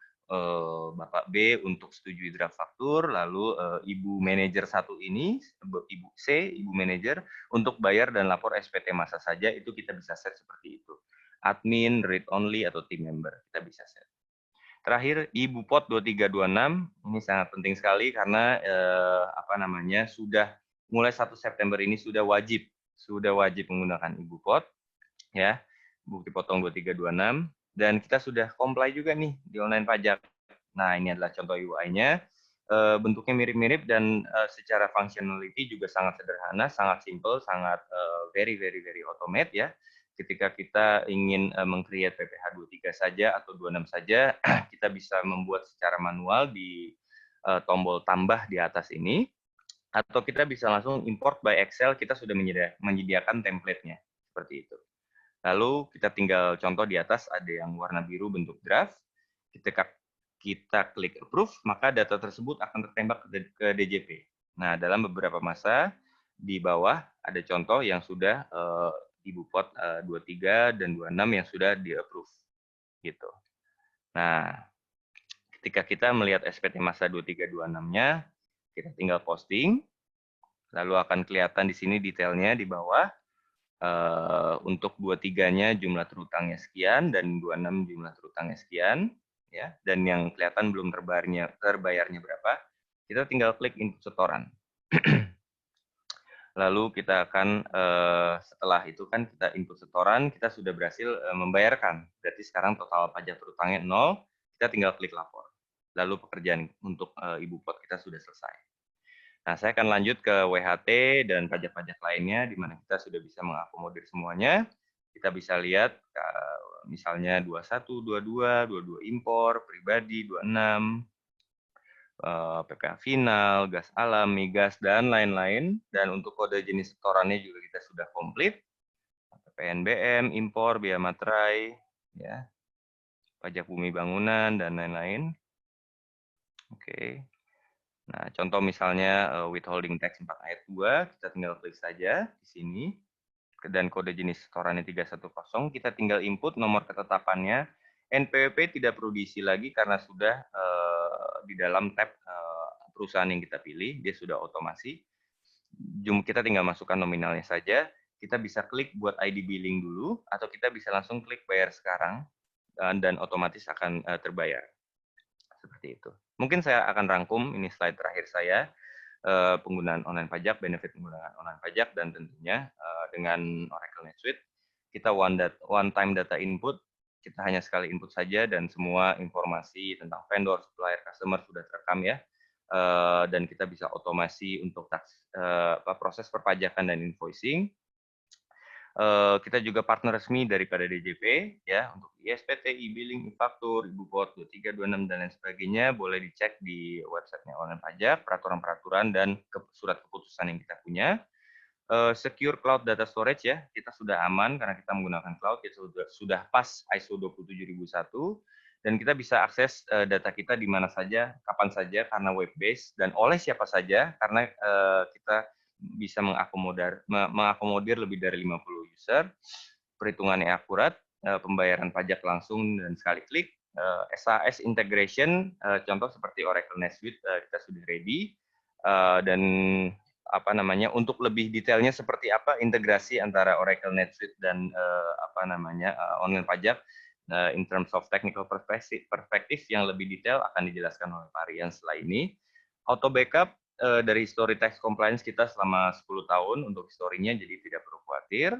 Bapak B untuk setujui draft faktur, lalu Ibu manajer satu ini, Ibu C, Ibu manajer untuk bayar dan lapor SPT masa saja itu kita bisa set seperti itu. Admin, read only atau team member kita bisa set. Terakhir, Ibu Pot 2326, ini sangat penting sekali karena sudah mulai 1 September ini sudah wajib menggunakan Ibu Pot. ya, bukti potong 2326, dan kita sudah comply juga nih di online pajak. Nah, ini adalah contoh UI-nya. Bentuknya mirip-mirip dan secara functionality juga sangat sederhana, sangat simple, sangat very automate ya. Ketika kita ingin meng-create PPh 23 saja atau 26 saja, kita bisa membuat secara manual di tombol tambah di atas ini, atau kita bisa langsung import by Excel, kita sudah menyediakan template-nya, seperti itu. Lalu kita tinggal contoh di atas ada yang warna biru bentuk draft, kita klik approve, maka data tersebut akan tertembak ke DJP. Nah, dalam beberapa masa di bawah ada contoh yang sudah Ibu Pot 23 dan 26 yang sudah di-approve. Gitu. Nah, ketika kita melihat SPT masa 2326-nya, kita tinggal posting, lalu akan kelihatan di sini detailnya di bawah. Untuk 23-nya jumlah terutangnya sekian dan 26 jumlah terutangnya sekian, ya. Dan yang kelihatan belum terbayarnya berapa, kita tinggal klik input setoran. Lalu kita akan setelah itu kan kita input setoran, kita sudah berhasil membayarkan. Berarti sekarang total pajak terutangnya 0, kita tinggal klik lapor. Lalu pekerjaan untuk Ibu Pot kita sudah selesai. Nah, saya akan lanjut ke WHT dan pajak-pajak lainnya, di mana kita sudah bisa mengakomodir semuanya. Kita bisa lihat, misalnya 21, 22, 22 impor, pribadi, 26, PPh final, gas alam, migas, dan lain-lain. Dan untuk kode jenis setorannya juga kita sudah komplit. PNBM, impor, biaya materai, ya, pajak bumi bangunan, dan lain-lain. Oke. Nah, contoh misalnya withholding tax 4 ayat 2, kita tinggal klik saja di sini. Dan kode jenis setorannya 310, kita tinggal input nomor ketetapannya. NPWP tidak perlu diisi lagi karena sudah di dalam tab perusahaan yang kita pilih, dia sudah otomasi. Kita tinggal masukkan nominalnya saja. Kita bisa klik buat ID billing dulu, atau kita bisa langsung klik bayar sekarang, dan otomatis akan terbayar. Seperti itu. Mungkin saya akan rangkum, ini slide terakhir saya, penggunaan online pajak, benefit penggunaan online pajak, dan tentunya dengan Oracle NetSuite, kita one time data input, kita hanya sekali input saja, dan semua informasi tentang vendor, supplier, customer sudah terekam ya, dan kita bisa otomasi untuk proses perpajakan dan invoicing. Kita juga partner resmi daripada DJP ya, untuk ISPT, e-billing, e-faktur, Ibu Pot 23, 26 dan lain sebagainya, boleh dicek di websitenya online pajak, peraturan-peraturan dan surat keputusan yang kita punya. Secure cloud data storage ya, kita sudah aman karena kita menggunakan cloud, kita sudah pas ISO 27001, dan kita bisa akses data kita di mana saja, kapan saja karena web based, dan oleh siapa saja karena kita bisa mengakomodir lebih dari 50 user, perhitungannya akurat, pembayaran pajak langsung dan sekali klik, SAS integration, contoh seperti Oracle NetSuite kita sudah ready, dan untuk lebih detailnya seperti apa integrasi antara Oracle NetSuite dan online pajak, in terms of technical perspektif yang lebih detail akan dijelaskan oleh Pak Rian setelah ini. Auto backup dari history tax compliance kita selama 10 tahun untuk historinya, jadi tidak perlu khawatir.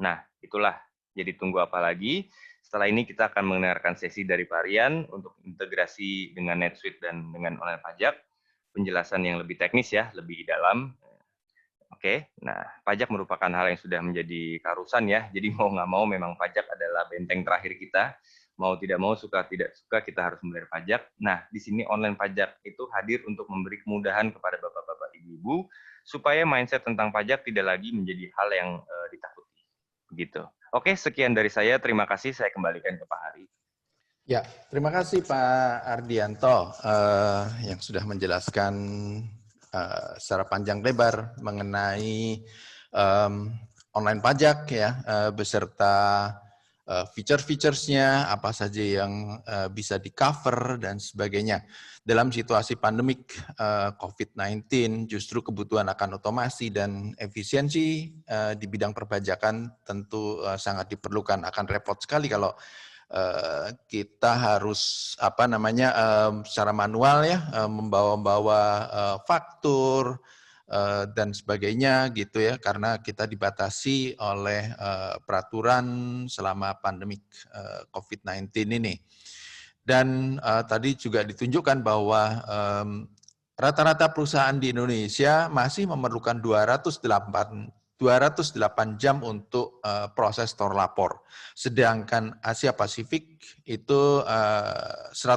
Nah, itulah. Jadi tunggu apa lagi? Setelah ini kita akan mendengarkan sesi dari Pak Rian untuk integrasi dengan NetSuite dan dengan online pajak. Penjelasan yang lebih teknis ya, lebih dalam. Oke, nah pajak merupakan hal yang sudah menjadi karusan ya. Jadi mau nggak mau memang pajak adalah benteng terakhir kita. Mau tidak mau, suka tidak suka, kita harus membayar pajak. Nah, di sini online pajak itu hadir untuk memberi kemudahan kepada bapak-bapak, ibu-ibu, supaya mindset tentang pajak tidak lagi menjadi hal yang ditakuti. Begitu. Oke, sekian dari saya. Terima kasih. Saya kembalikan ke Pak Hari. Ya, terima kasih Pak Ardianto yang sudah menjelaskan secara panjang lebar mengenai online pajak ya, beserta feature-featuresnya, apa saja yang bisa di-cover dan sebagainya. Dalam situasi pandemik COVID-19, justru kebutuhan akan otomasi dan efisiensi di bidang perpajakan tentu sangat diperlukan. Akan repot sekali kalau kita harus secara manual ya, membawa faktur, dan sebagainya gitu ya, karena kita dibatasi oleh peraturan selama pandemik COVID-19 ini. Dan tadi juga ditunjukkan bahwa rata-rata perusahaan di Indonesia masih memerlukan 208 jam untuk proses store lapor. Sedangkan Asia Pasifik itu 181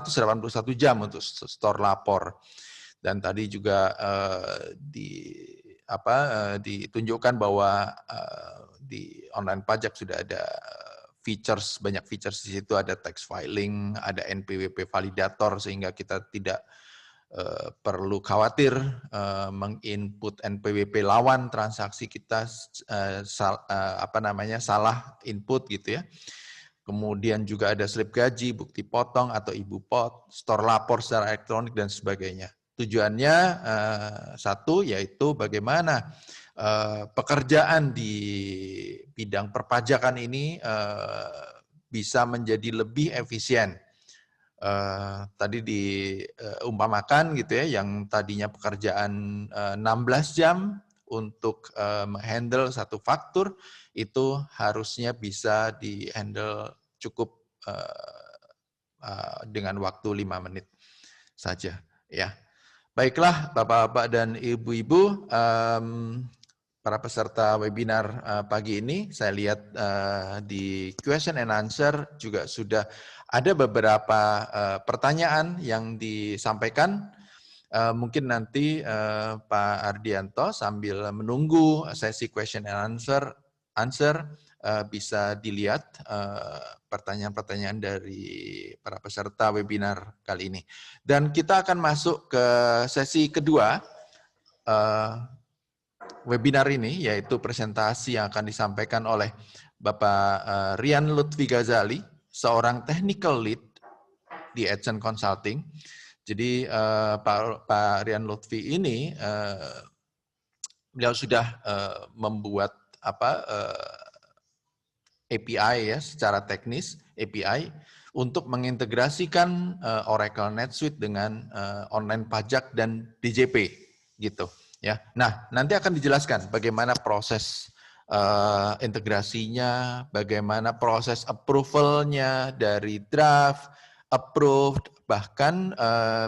jam untuk store lapor. Dan tadi juga ditunjukkan bahwa di online pajak sudah ada features, banyak features di situ, ada tax filing, ada NPWP validator, sehingga kita tidak perlu khawatir menginput NPWP lawan transaksi kita salah input gitu ya. Kemudian juga ada slip gaji, bukti potong atau ibu pot, store lapor secara elektronik dan sebagainya. Tujuannya satu, yaitu bagaimana pekerjaan di bidang perpajakan ini bisa menjadi lebih efisien. Tadi diumpamakan gitu ya, yang tadinya pekerjaan 16 jam untuk menghandle satu faktur, itu harusnya bisa di-handle cukup dengan waktu 5 menit saja ya. Baiklah Bapak-bapak dan Ibu-ibu, para peserta webinar pagi ini, saya lihat di question and answer juga sudah ada beberapa pertanyaan yang disampaikan. Mungkin nanti Pak Ardianto sambil menunggu sesi question and answer bisa dilihat pertanyaan-pertanyaan dari para peserta webinar kali ini. Dan kita akan masuk ke sesi kedua webinar ini, yaitu presentasi yang akan disampaikan oleh Bapak Rian Lutfi Ghazali, seorang technical lead di Edson Consulting. Jadi Pak Rian Lutfi ini beliau sudah membuat API ya, secara teknis API untuk mengintegrasikan Oracle NetSuite dengan online pajak dan DJP gitu ya. Nah, nanti akan dijelaskan bagaimana proses integrasinya, bagaimana proses approval-nya dari draft, approved, bahkan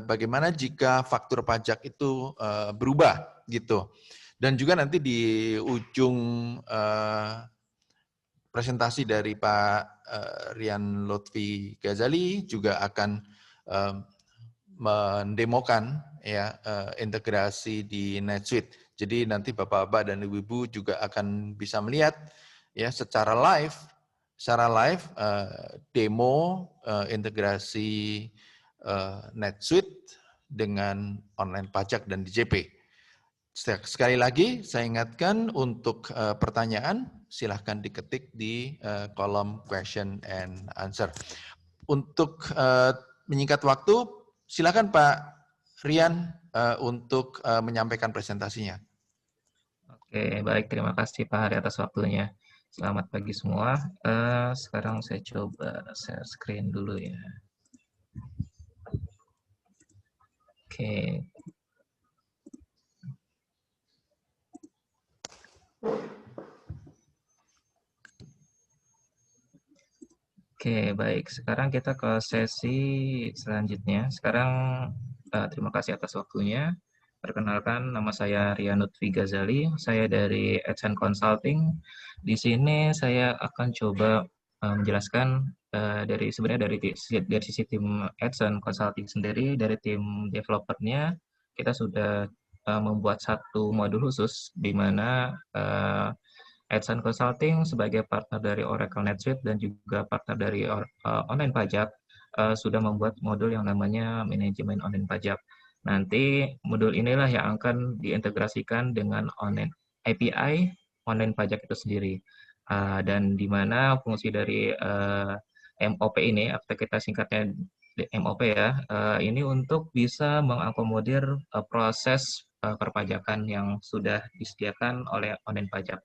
bagaimana jika faktur pajak itu berubah gitu. Dan juga nanti di ujung presentasi dari Pak Rian Lutfi Ghazali juga akan mendemokan ya integrasi di NetSuite. Jadi nanti Bapak-bapak dan Ibu-ibu juga akan bisa melihat ya secara live demo integrasi NetSuite dengan online pajak dan DJP. Sekali lagi saya ingatkan untuk pertanyaan silahkan diketik di kolom question and answer. Untuk menyingkat waktu, silakan Pak Rian untuk menyampaikan presentasinya. Oke, baik. Terima kasih Pak Hari atas waktunya. Selamat pagi semua. Sekarang saya coba share screen dulu ya. Oke. Oke, baik. Sekarang kita ke sesi selanjutnya. Sekarang terima kasih atas waktunya. Perkenalkan, nama saya Rian Lutfi Ghazali. Saya dari Edson Consulting. Di sini saya akan coba menjelaskan sebenarnya dari sisi tim Edson Consulting sendiri, dari tim developernya, kita sudah membuat satu modul khusus di mana Edson Consulting sebagai partner dari Oracle NetSuite dan juga partner dari online pajak sudah membuat modul yang namanya manajemen online pajak. Nanti modul inilah yang akan diintegrasikan dengan online API online pajak itu sendiri. Dan di mana fungsi dari MOP ini, atau kita singkatnya MOP ya, ini untuk bisa mengakomodir proses perpajakan yang sudah disediakan oleh online pajak.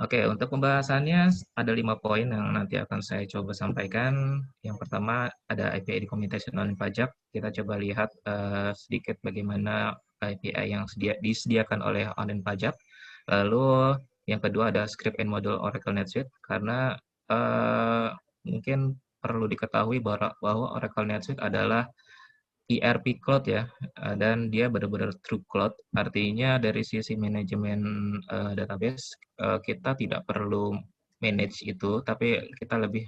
Oke, untuk pembahasannya ada 5 poin yang nanti akan saya coba sampaikan. Yang pertama ada API Documentation online pajak. Kita coba lihat sedikit bagaimana API yang disediakan oleh online pajak. Lalu yang kedua ada script and module Oracle NetSuite, karena mungkin perlu diketahui bahwa Oracle NetSuite adalah ERP cloud ya, dan dia benar-benar true cloud. Artinya dari sisi manajemen database, kita tidak perlu manage itu, tapi kita lebih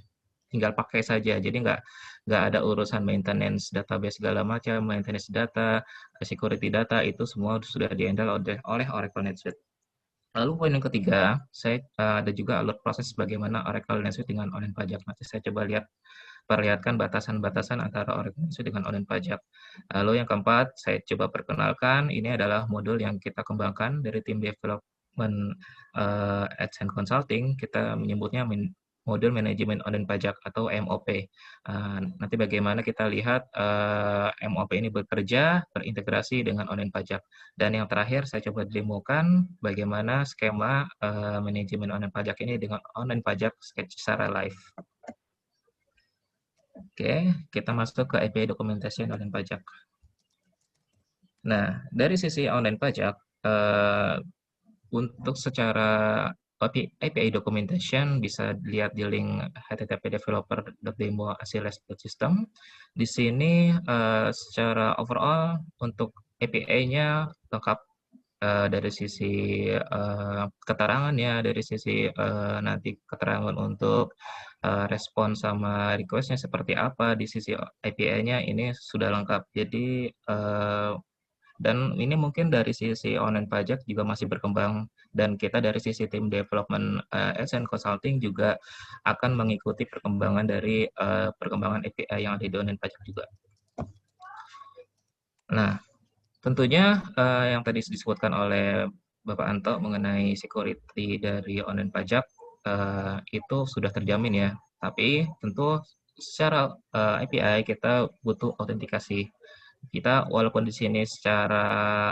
tinggal pakai saja. Jadi nggak ada urusan maintenance database segala macam, maintenance data, security data, itu semua sudah di-handle oleh Oracle NetSuite. Lalu poin yang ketiga, saya ada juga alur proses bagaimana Oracle NetSuite dengan online pajak. Nanti saya coba perlihatkan batasan-batasan antara Oracle NetSuite dengan online pajak. Lalu yang keempat, saya coba perkenalkan, ini adalah modul yang kita kembangkan dari tim development AdSense Consulting, kita menyebutnya modul manajemen online pajak atau MOP. Nanti bagaimana kita lihat MOP ini bekerja, berintegrasi dengan online pajak. Dan yang terakhir, saya coba demokan bagaimana skema manajemen online pajak ini dengan online pajak secara live. Oke, kita masuk ke API Documentation online pajak. Nah, dari sisi online pajak, untuk secara API Documentation bisa dilihat di link http://developer.demo.aciles.system. Di sini secara overall untuk API-nya lengkap dari sisi keterangannya, dari sisi nanti keterangan untuk respon sama request-nya seperti apa, di sisi API-nya ini sudah lengkap. Jadi dan ini mungkin dari sisi online pajak juga masih berkembang, dan kita dari sisi tim development AdSense Consulting juga akan mengikuti perkembangan dari perkembangan API yang ada di online pajak juga. Nah, tentunya yang tadi disebutkan oleh Bapak Anto mengenai security dari online pajak itu sudah terjamin ya. Tapi tentu secara API kita butuh autentikasi. Kita walaupun di sini secara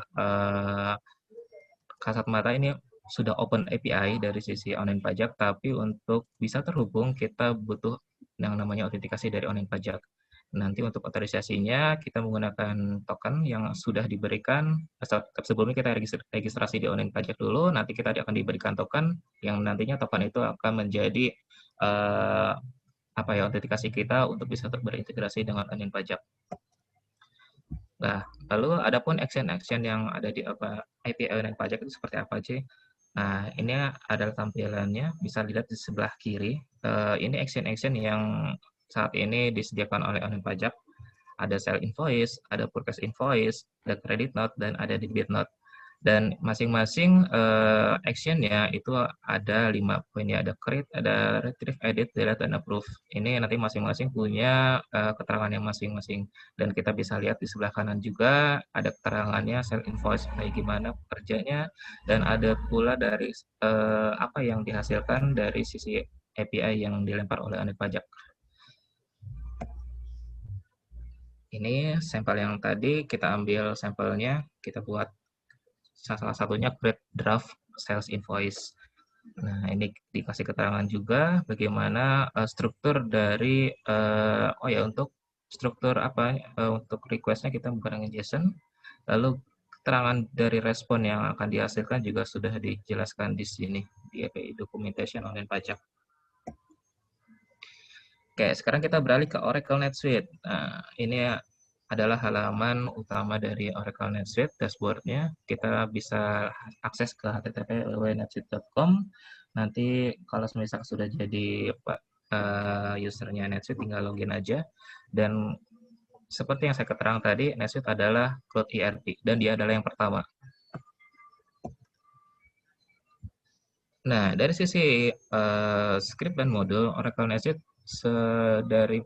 kasat mata ini sudah open API dari sisi online pajak, tapi untuk bisa terhubung kita butuh yang namanya autentikasi dari online pajak. Nanti untuk otorisasinya kita menggunakan token yang sudah diberikan, sebelumnya kita registrasi di online pajak dulu, nanti kita akan diberikan token yang nantinya token itu akan menjadi autentikasi kita untuk bisa berintegrasi dengan online pajak. Nah, lalu adapun action-action yang ada di API online pajak itu seperti apa sih? Nah, ini adalah tampilannya, bisa dilihat di sebelah kiri. Ini action-action yang saat ini disediakan oleh online pajak. Ada sell invoice, ada purchase invoice, ada credit note, dan ada debit note. Dan masing-masing action-nya itu ada 5 poin ya, ada create, ada retrieve, edit, delete, dan approve. Ini nanti masing-masing punya keterangan yang masing-masing. Dan kita bisa lihat di sebelah kanan juga ada keterangannya sell invoice kayak gimana kerjanya, dan ada pula dari apa yang dihasilkan dari sisi API yang dilempar oleh online pajak. Ini sampel yang tadi kita ambil sampelnya, kita buat salah satunya create draft sales invoice. Nah, ini dikasih keterangan juga bagaimana struktur dari untuk struktur untuk request-nya kita menggunakan JSON. Lalu keterangan dari respon yang akan dihasilkan juga sudah dijelaskan di sini di API Documentation online pajak. Oke, sekarang kita beralih ke Oracle NetSuite. Nah, ini adalah halaman utama dari Oracle NetSuite, dashboard-nya. Kita bisa akses ke http://netsuite.com. Nanti kalau misalkan sudah jadi usernya NetSuite, tinggal login aja. Dan seperti yang saya keterang tadi, NetSuite adalah cloud ERP, dan dia adalah yang pertama. Nah, dari sisi script dan modul, Oracle NetSuite dari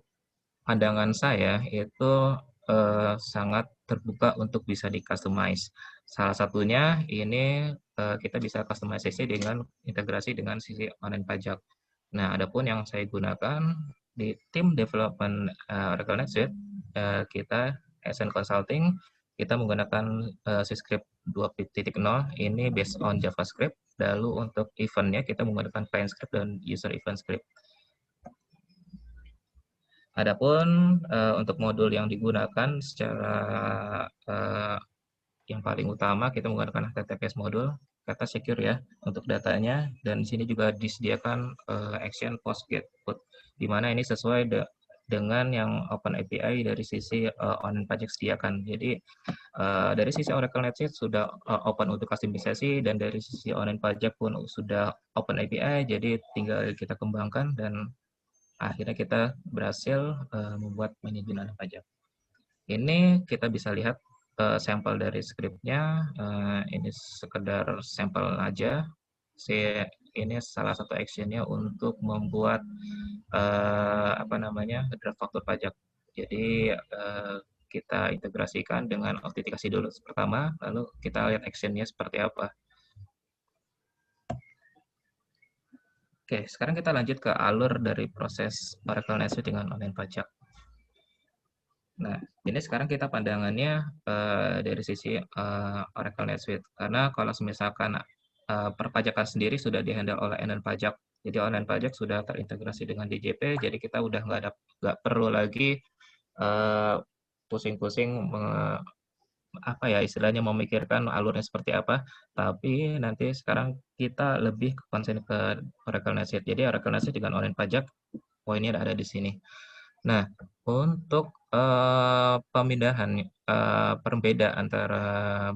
pandangan saya itu sangat terbuka untuk bisa di-customize. Salah satunya ini kita bisa customization dengan integrasi dengan sisi online pajak. Nah, adapun yang saya gunakan di tim development Oracle NetSuite, kita AdSense Consulting, kita menggunakan script 2.0, ini based on JavaScript. Lalu untuk event-nya kita menggunakan client script dan user event script. Adapun untuk modul yang digunakan secara yang paling utama kita menggunakan HTTPS modul, kata secure ya untuk datanya, dan di sini juga disediakan action post get put, di mana ini sesuai dengan yang Open API dari sisi online pajak sediakan. Jadi dari sisi Oracle NetSuite sudah open untuk customisasi, dan dari sisi online pajak pun sudah Open API, jadi tinggal kita kembangkan dan akhirnya kita berhasil membuat manajemen pajak. Ini kita bisa lihat sampel dari scriptnya, ini sekedar sampel aja. Ini salah satu actionnya untuk membuat draft faktur pajak. Jadi kita integrasikan dengan autentikasi dulu pertama, lalu kita lihat actionnya seperti apa. Oke, sekarang kita lanjut ke alur dari proses Oracle NetSuite dengan online pajak. Nah, ini sekarang kita pandangannya dari sisi Oracle NetSuite. Karena kalau misalkan perpajakan sendiri sudah dihandle oleh online pajak, jadi online pajak sudah terintegrasi dengan DJP, jadi kita udah nggak perlu lagi pusing-pusing istilahnya memikirkan alurnya seperti apa, tapi nanti sekarang kita lebih konsen ke Oracle NetSuite. Jadi Oracle NetSuite dengan online pajak poinnya ada di sini. Nah, untuk pemindahan perbedaan antara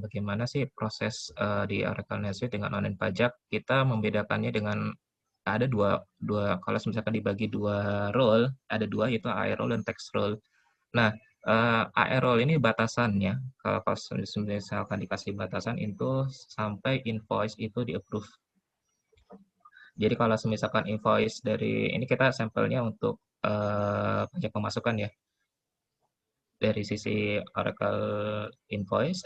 bagaimana sih proses di Oracle NetSuite dengan online pajak, kita membedakannya dengan ada dua kalau misalkan dibagi dua role, ada dua, yaitu AR role dan text role. Nah, AR role ini batasannya, kalau misalkan dikasih batasan itu sampai invoice itu di-approve. Jadi kalau misalkan invoice dari, ini kita sampelnya untuk pajak pemasukan ya. Dari sisi Oracle invoice,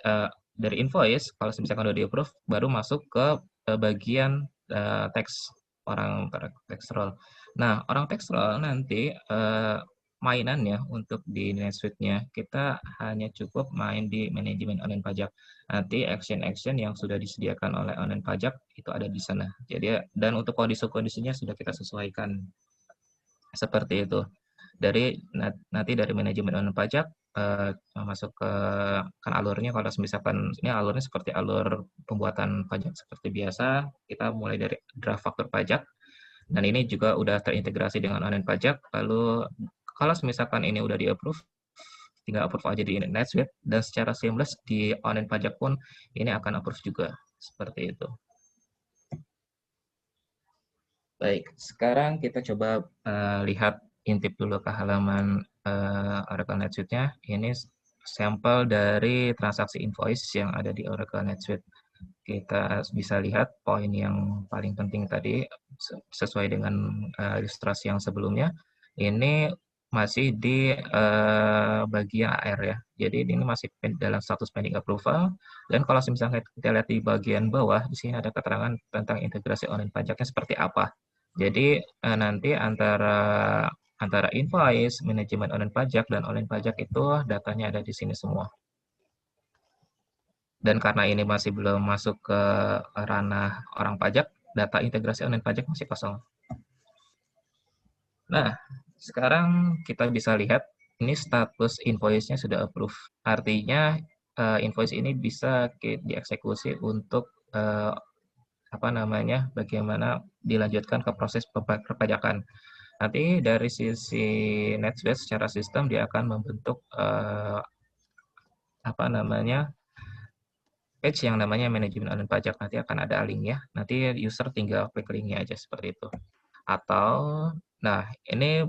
dari invoice, kalau misalkan udah di-approve, baru masuk ke bagian text, orang text role. Nah, orang text role nanti mainannya untuk di NetSuite-nya, kita hanya cukup main di manajemen online pajak. Nanti action-action yang sudah disediakan oleh online pajak itu ada di sana. Jadi, dan untuk kondisi-kondisinya sudah kita sesuaikan. Seperti itu. Nanti dari manajemen online pajak masuk ke kan alurnya, kalau misalkan ini alurnya seperti alur pembuatan pajak seperti biasa, kita mulai dari draft faktur pajak, dan ini juga udah terintegrasi dengan online pajak. Lalu kalau misalkan ini udah di-approve, tinggal approve aja di NetSuite, dan secara seamless di online pajak pun ini akan approve juga, seperti itu. Baik, sekarang kita coba lihat, intip dulu ke halaman Oracle NetSuite-nya. Ini sampel dari transaksi invoice yang ada di Oracle NetSuite. Kita bisa lihat poin yang paling penting tadi, sesuai dengan ilustrasi yang sebelumnya. Ini masih di bagian AR ya. Jadi ini masih dalam status pending approval. Dan kalau misalnya kita lihat di bagian bawah, di sini ada keterangan tentang integrasi online pajaknya seperti apa. Jadi nanti antara invoice, manajemen online pajak, dan online pajak itu datanya ada di sini semua. Dan karena ini masih belum masuk ke ranah orang pajak, data integrasi online pajak masih kosong. Nah, sekarang kita bisa lihat ini status invoice-nya sudah approve. Artinya invoice ini bisa dieksekusi untuk bagaimana dilanjutkan ke proses perpajakan. Nanti dari sisi NetSuite secara sistem dia akan membentuk page yang namanya manajemen online pajak. Nanti akan ada linknya. Nanti user tinggal klik linknya aja seperti itu. Atau, nah ini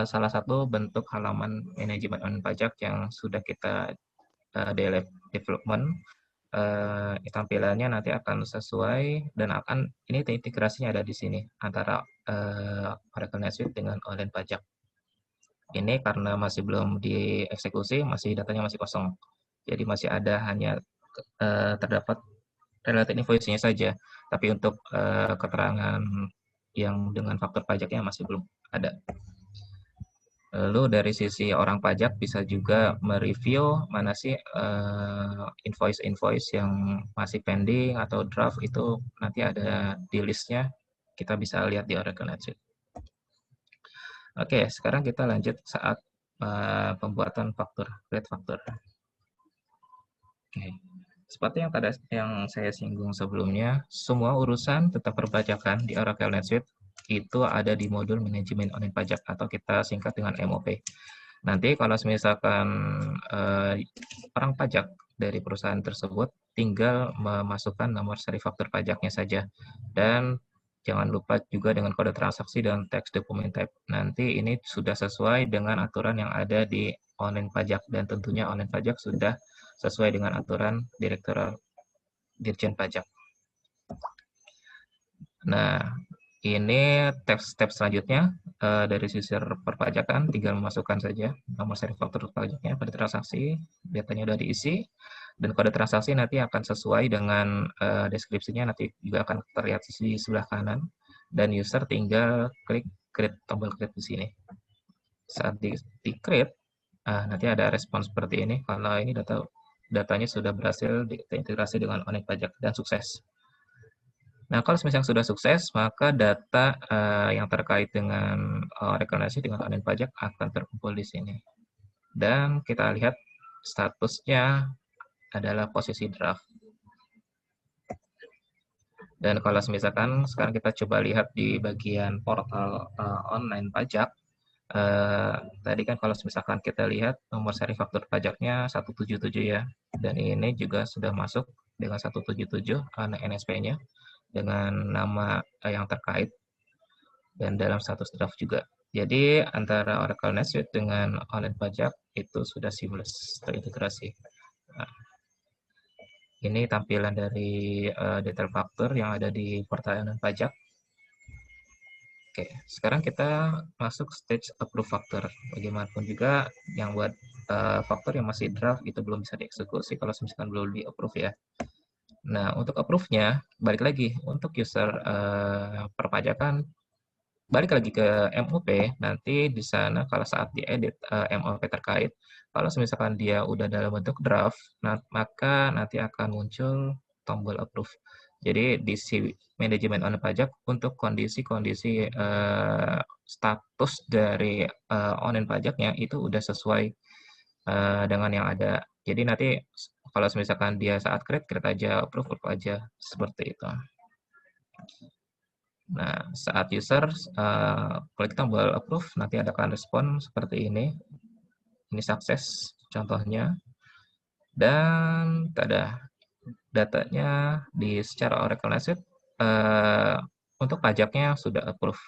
salah satu bentuk halaman manajemen online pajak yang sudah kita development. Tampilannya nanti akan sesuai, dan ini integrasinya ada di sini antara Oracle NetSuite dengan online pajak. Ini karena masih belum dieksekusi, datanya masih kosong. Jadi masih ada hanya terdapat related invoice-nya saja. Tapi untuk keterangan yang dengan faktur pajaknya masih belum ada. Lalu dari sisi orang pajak bisa juga mereview mana sih invoice-invoice yang masih pending atau draft, itu nanti ada di listnya, kita bisa lihat di Oracle NetSuite. Oke, sekarang kita lanjut saat pembuatan faktur, create faktur. Oke. Seperti yang saya singgung sebelumnya, semua urusan tentang perpajakan di Oracle NetSuite itu ada di modul manajemen online pajak atau kita singkat dengan MOP. Nanti kalau misalkan orang pajak dari perusahaan tersebut tinggal memasukkan nomor seri faktur pajaknya saja. Dan jangan lupa juga dengan kode transaksi dan teks dokumen type. Nanti ini sudah sesuai dengan aturan yang ada di online pajak dan tentunya online pajak sudah sesuai dengan aturan Direktorat Dirjen Pajak. Nah, ini step selanjutnya dari sisi perpajakan, tinggal memasukkan saja nomor seri faktur pajaknya pada transaksi, datanya sudah diisi, dan kode transaksi nanti akan sesuai dengan deskripsinya, nanti juga akan terlihat di sebelah kanan, dan user tinggal klik create, tombol create di sini. Saat di create, nanti ada respon seperti ini, kalau ini datanya sudah berhasil terintegrasi dengan online pajak dan sukses. Nah, kalau misalnya sudah sukses, maka data yang terkait dengan rekomendasi dengan online pajak akan terkumpul di sini. Dan kita lihat statusnya adalah posisi draft. Dan kalau misalkan sekarang kita coba lihat di bagian portal online pajak, tadi kan kalau misalkan kita lihat nomor seri faktur pajaknya 177 ya, dan ini juga sudah masuk dengan 177 NSP-nya dengan nama yang terkait dan dalam status draft juga. Jadi antara Oracle NetSuite dengan online pajak itu sudah seamless terintegrasi. Nah, ini tampilan dari detail faktur yang ada di portal online pajak. Oke, sekarang kita masuk stage approve faktur. Bagaimanapun juga yang buat faktur yang masih draft itu belum bisa dieksekusi kalau misalkan belum di approve ya. Nah, untuk approve-nya, balik lagi untuk user perpajakan, balik lagi ke MOP, nanti di sana kalau saat diedit MOP terkait, kalau misalkan dia udah dalam bentuk draft, maka nanti akan muncul tombol approve. Jadi di manajemen online pajak untuk kondisi-kondisi status dari online pajaknya itu udah sesuai dengan yang ada. Jadi nanti kalau misalkan dia saat create aja, approve aja, seperti itu. Nah, saat user klik tombol approve, nanti akan respon seperti ini. Ini sukses contohnya. Dan datanya di secara Oracle NetSuite untuk pajaknya sudah approve.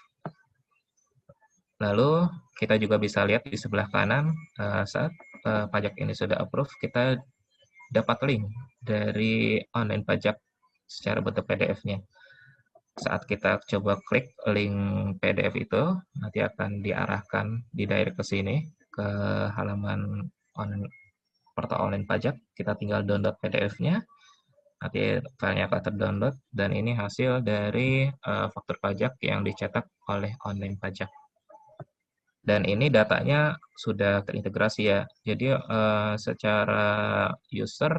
Lalu kita juga bisa lihat di sebelah kanan saat pajak ini sudah approve, kita dapat link dari online pajak secara bentuk PDF-nya. Saat kita coba klik link PDF itu, nanti akan diarahkan di direct ke sini, ke halaman portal online pajak. Kita tinggal download PDF-nya, nanti filenya akan terdownload, dan ini hasil dari faktur pajak yang dicetak oleh online pajak. Dan ini datanya sudah terintegrasi ya, jadi secara user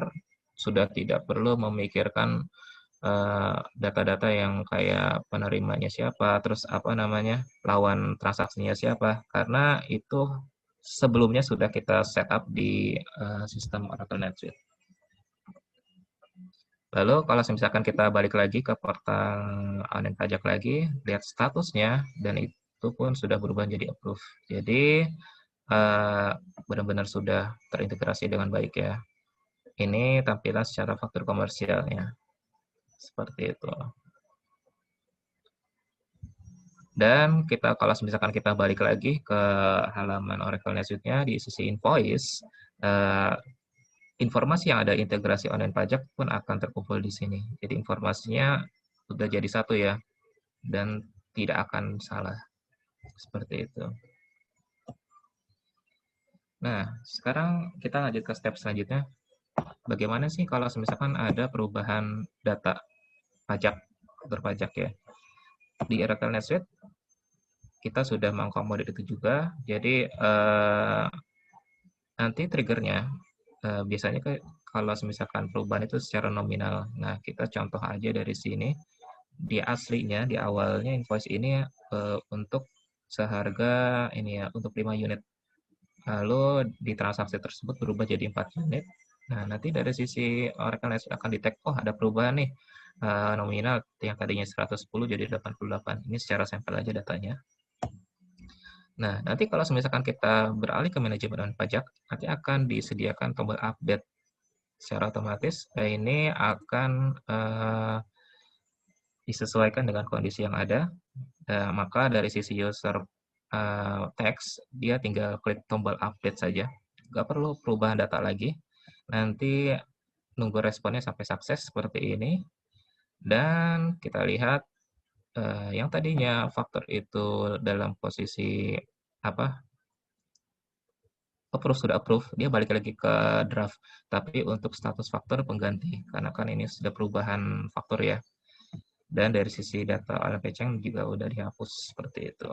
sudah tidak perlu memikirkan data-data yang kayak penerimanya siapa, terus lawan transaksinya siapa, karena itu sebelumnya sudah kita setup di sistem Oracle NetSuite. Lalu kalau misalkan kita balik lagi ke portal online pajak lagi, lihat statusnya, dan itu pun sudah berubah jadi approve. Jadi benar-benar sudah terintegrasi dengan baik ya. Ini tampilan secara faktur komersialnya. Seperti itu. Dan kalau misalkan kita balik lagi ke halaman Oracle NetSuite-nya di sisi invoice, informasi yang ada integrasi online pajak pun akan terkumpul di sini. Jadi informasinya sudah jadi satu ya, dan tidak akan salah. Seperti itu. Nah, sekarang kita lanjut ke step selanjutnya. Bagaimana sih kalau misalkan ada perubahan data pajak, berpajak ya. Di Oracle NetSuite, kita sudah mengakomodir itu juga. Jadi, nanti triggernya, biasanya kalau misalkan perubahan itu secara nominal. Nah, kita contoh aja dari sini. Di aslinya, di awalnya invoice ini untuk seharga ini ya, untuk 5 unit. Lalu di transaksi tersebut berubah jadi 4 unit. Nah, nanti dari sisi Oracle NetSuite akan detect, oh ada perubahan nih, nominal yang tadinya 110 jadi 88. Ini secara sampel aja datanya. Nah, nanti kalau misalkan kita beralih ke manajemen pajak, nanti akan disediakan tombol update secara otomatis. Ini akan disesuaikan dengan kondisi yang ada. Maka dari sisi user text, dia tinggal klik tombol update saja. Nggak perlu perubahan data lagi. Nanti nunggu responnya sampai sukses seperti ini. Dan kita lihat yang tadinya faktor itu dalam posisi approve sudah approve, dia balik lagi ke draft. Tapi untuk status faktor pengganti, karena kan ini sudah perubahan faktor ya. Dan dari sisi data OLPCeng juga udah dihapus seperti itu.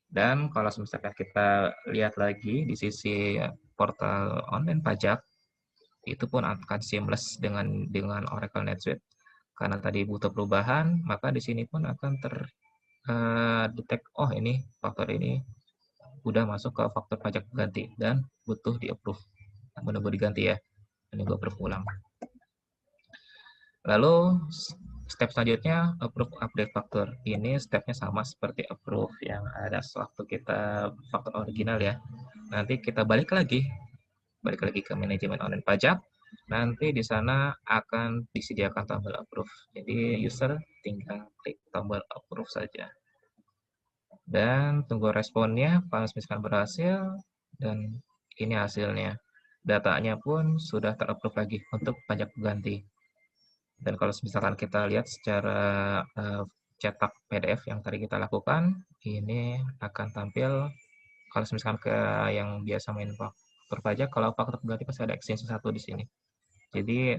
Dan kalau misalkan kita lihat lagi di sisi portal online pajak, itu pun akan seamless dengan Oracle NetSuite. Karena tadi butuh perubahan, maka di sini pun akan detect, oh ini faktor ini udah masuk ke faktor pajak ganti dan butuh di-approve. Menunggu diganti ya, menunggu approve ulang. Lalu step selanjutnya approve update faktor. Ini stepnya sama seperti approve yang ada sewaktu kita faktor original ya. Nanti kita balik lagi ke manajemen online pajak. Nanti di sana akan disediakan tombol approve. Jadi user tinggal klik tombol approve saja. Dan tunggu responnya, kalau misalkan berhasil, dan ini hasilnya. Datanya pun sudah terapprove lagi untuk pajak pengganti. Dan kalau misalkan kita lihat secara cetak PDF yang tadi kita lakukan, ini akan tampil, kalau misalkan ke yang biasa main faktur pajak, kalau faktur pengganti pasti ada extension 1 di sini. Jadi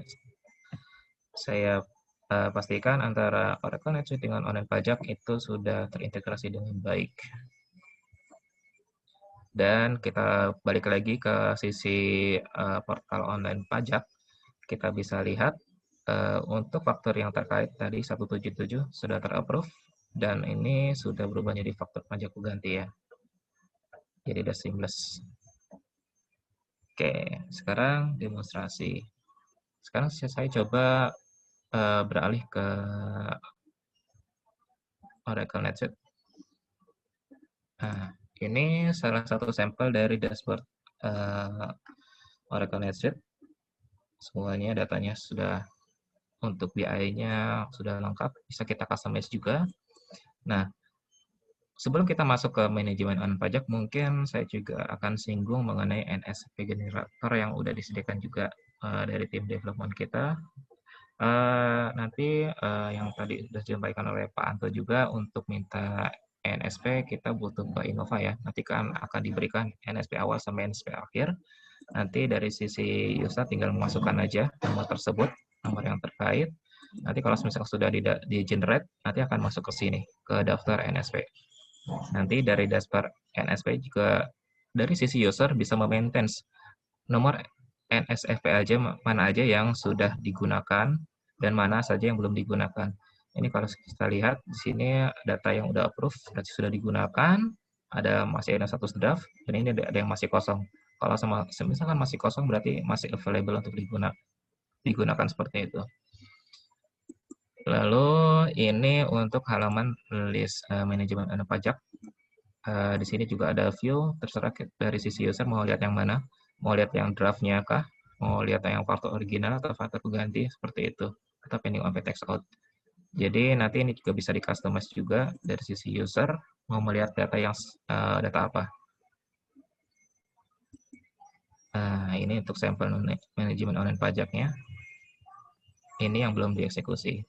saya pastikan antara Oracle NetSuite dengan online pajak itu sudah terintegrasi dengan baik. Dan kita balik lagi ke sisi portal online pajak, kita bisa lihat untuk faktur yang terkait tadi 177 sudah terapprove dan ini sudah berubah menjadi faktur pajak pengganti ya. Jadi udah seamless. Oke, sekarang demonstrasi. Sekarang saya coba beralih ke Oracle NetSuite. Nah, ini salah satu sampel dari dashboard Oracle NetSuite. Semuanya datanya sudah untuk BI-nya sudah lengkap, bisa kita customize juga. Nah, sebelum kita masuk ke manajemen online pajak, mungkin saya juga akan singgung mengenai NSP generator yang udah disediakan juga dari tim development kita. Nanti yang tadi sudah disampaikan oleh Pak Anto juga untuk minta NSP kita butuh ke Innova ya. Nanti kan akan diberikan NSP awal sampai NSP akhir. Nanti dari sisi user tinggal memasukkan aja nomor tersebut, nomor yang terkait. Nanti kalau misalnya sudah di-generate, nanti akan masuk ke sini, ke daftar NSP. Nanti dari dashboard NSP juga dari sisi user bisa memaintain nomor NSFP aja mana aja yang sudah digunakan dan mana saja yang belum digunakan. Ini kalau kita lihat di sini data yang udah approve berarti sudah digunakan, masih ada satu draft dan ini ada yang masih kosong. Kalau misalkan masih kosong berarti masih available untuk digunakan seperti itu. Lalu ini untuk halaman list manajemen dana pajak. Di sini juga ada view, terserah dari sisi user mau lihat yang mana. Mau lihat yang draftnya kah? Mau lihat yang faktor original atau faktor pengganti seperti itu. Atau pending on text out. Jadi nanti ini juga bisa di-customize juga dari sisi user mau melihat data yang data apa. Nah, ini untuk sampel manajemen online pajaknya. Ini yang belum dieksekusi.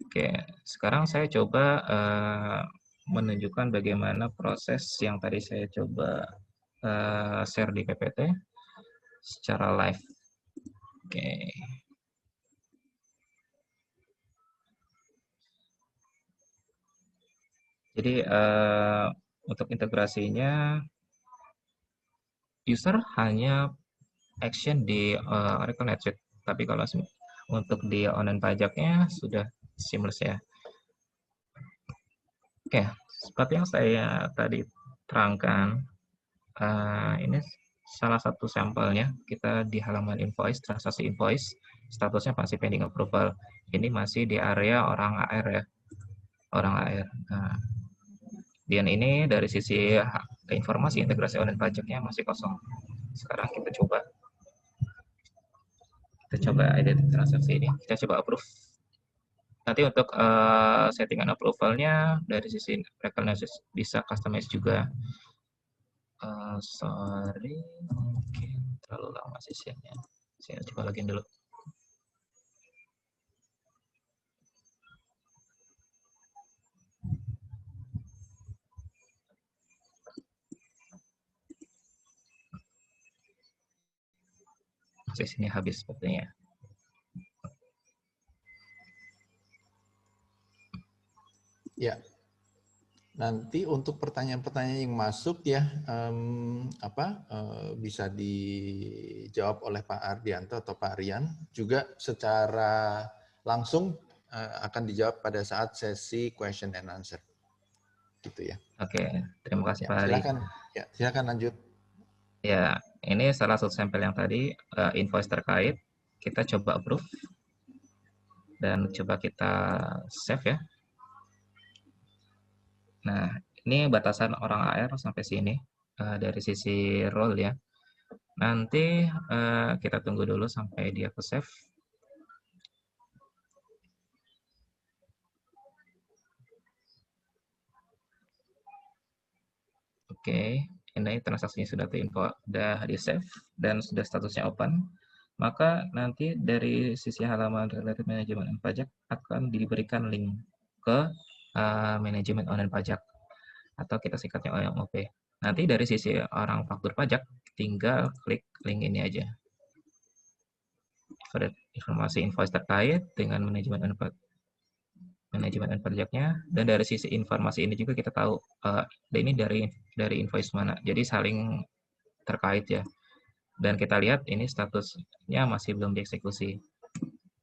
Oke, sekarang saya coba menunjukkan bagaimana proses yang tadi saya coba share di PPT secara live. Oke. Jadi untuk integrasinya user hanya action di Oracle NetSuite, tapi kalau untuk di online pajaknya sudah seamless ya. Oke, seperti yang saya tadi terangkan, ini salah satu sampelnya, kita di halaman invoice, transaksi invoice, statusnya masih pending approval. Ini masih di area orang AR ya, orang AR. Nah, dan ini dari sisi informasi integrasi online pajaknya masih kosong. Sekarang kita coba edit transaksi ini, kita coba approve. Nanti untuk settingan approval-nya dari sisi recognize bisa customize juga. Sorry, mungkin terlalu lama sesinya. Saya coba login dulu. Sesinya habis sepertinya. Ya, nanti untuk pertanyaan-pertanyaan yang masuk ya, bisa dijawab oleh Pak Ardianto atau Pak Rian, juga secara langsung akan dijawab pada saat sesi question and answer. Gitu ya. Oke, terima kasih Ya, Pak Ari. silakan lanjut. Ya, ini salah satu sampel yang tadi invoice terkait. Kita coba approve dan coba kita save ya. Nah, ini batasan orang AR sampai sini dari sisi role ya. Nanti kita tunggu dulu sampai dia ke save. Oke, ini transaksinya sudah di save dan sudah statusnya open. Maka nanti dari sisi halaman related manajemen pajak akan diberikan link ke manajemen online pajak atau kita singkatnya OMP. Nanti dari sisi orang faktur pajak tinggal klik link ini aja. Informasi invoice terkait dengan manajemen pajaknya, dan dari sisi informasi ini juga kita tahu ini dari invoice mana. Jadi saling terkait ya. Dan kita lihat ini statusnya masih belum dieksekusi.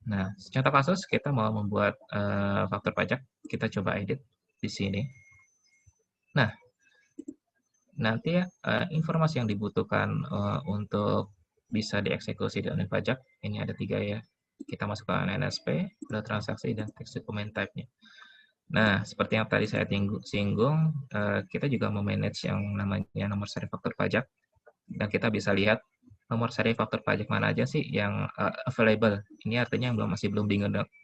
Nah, contoh kasus kita mau membuat faktur pajak, kita coba edit di sini. Nah, nanti informasi yang dibutuhkan untuk bisa dieksekusi di online pajak, ini ada 3 ya. Kita masukkan NSP, udah transaksi, dan text document type-nya. Nah, seperti yang tadi saya singgung, kita juga memanage yang namanya nomor seri faktur pajak, dan kita bisa lihat nomor seri faktur pajak mana aja sih yang available. Ini artinya yang masih belum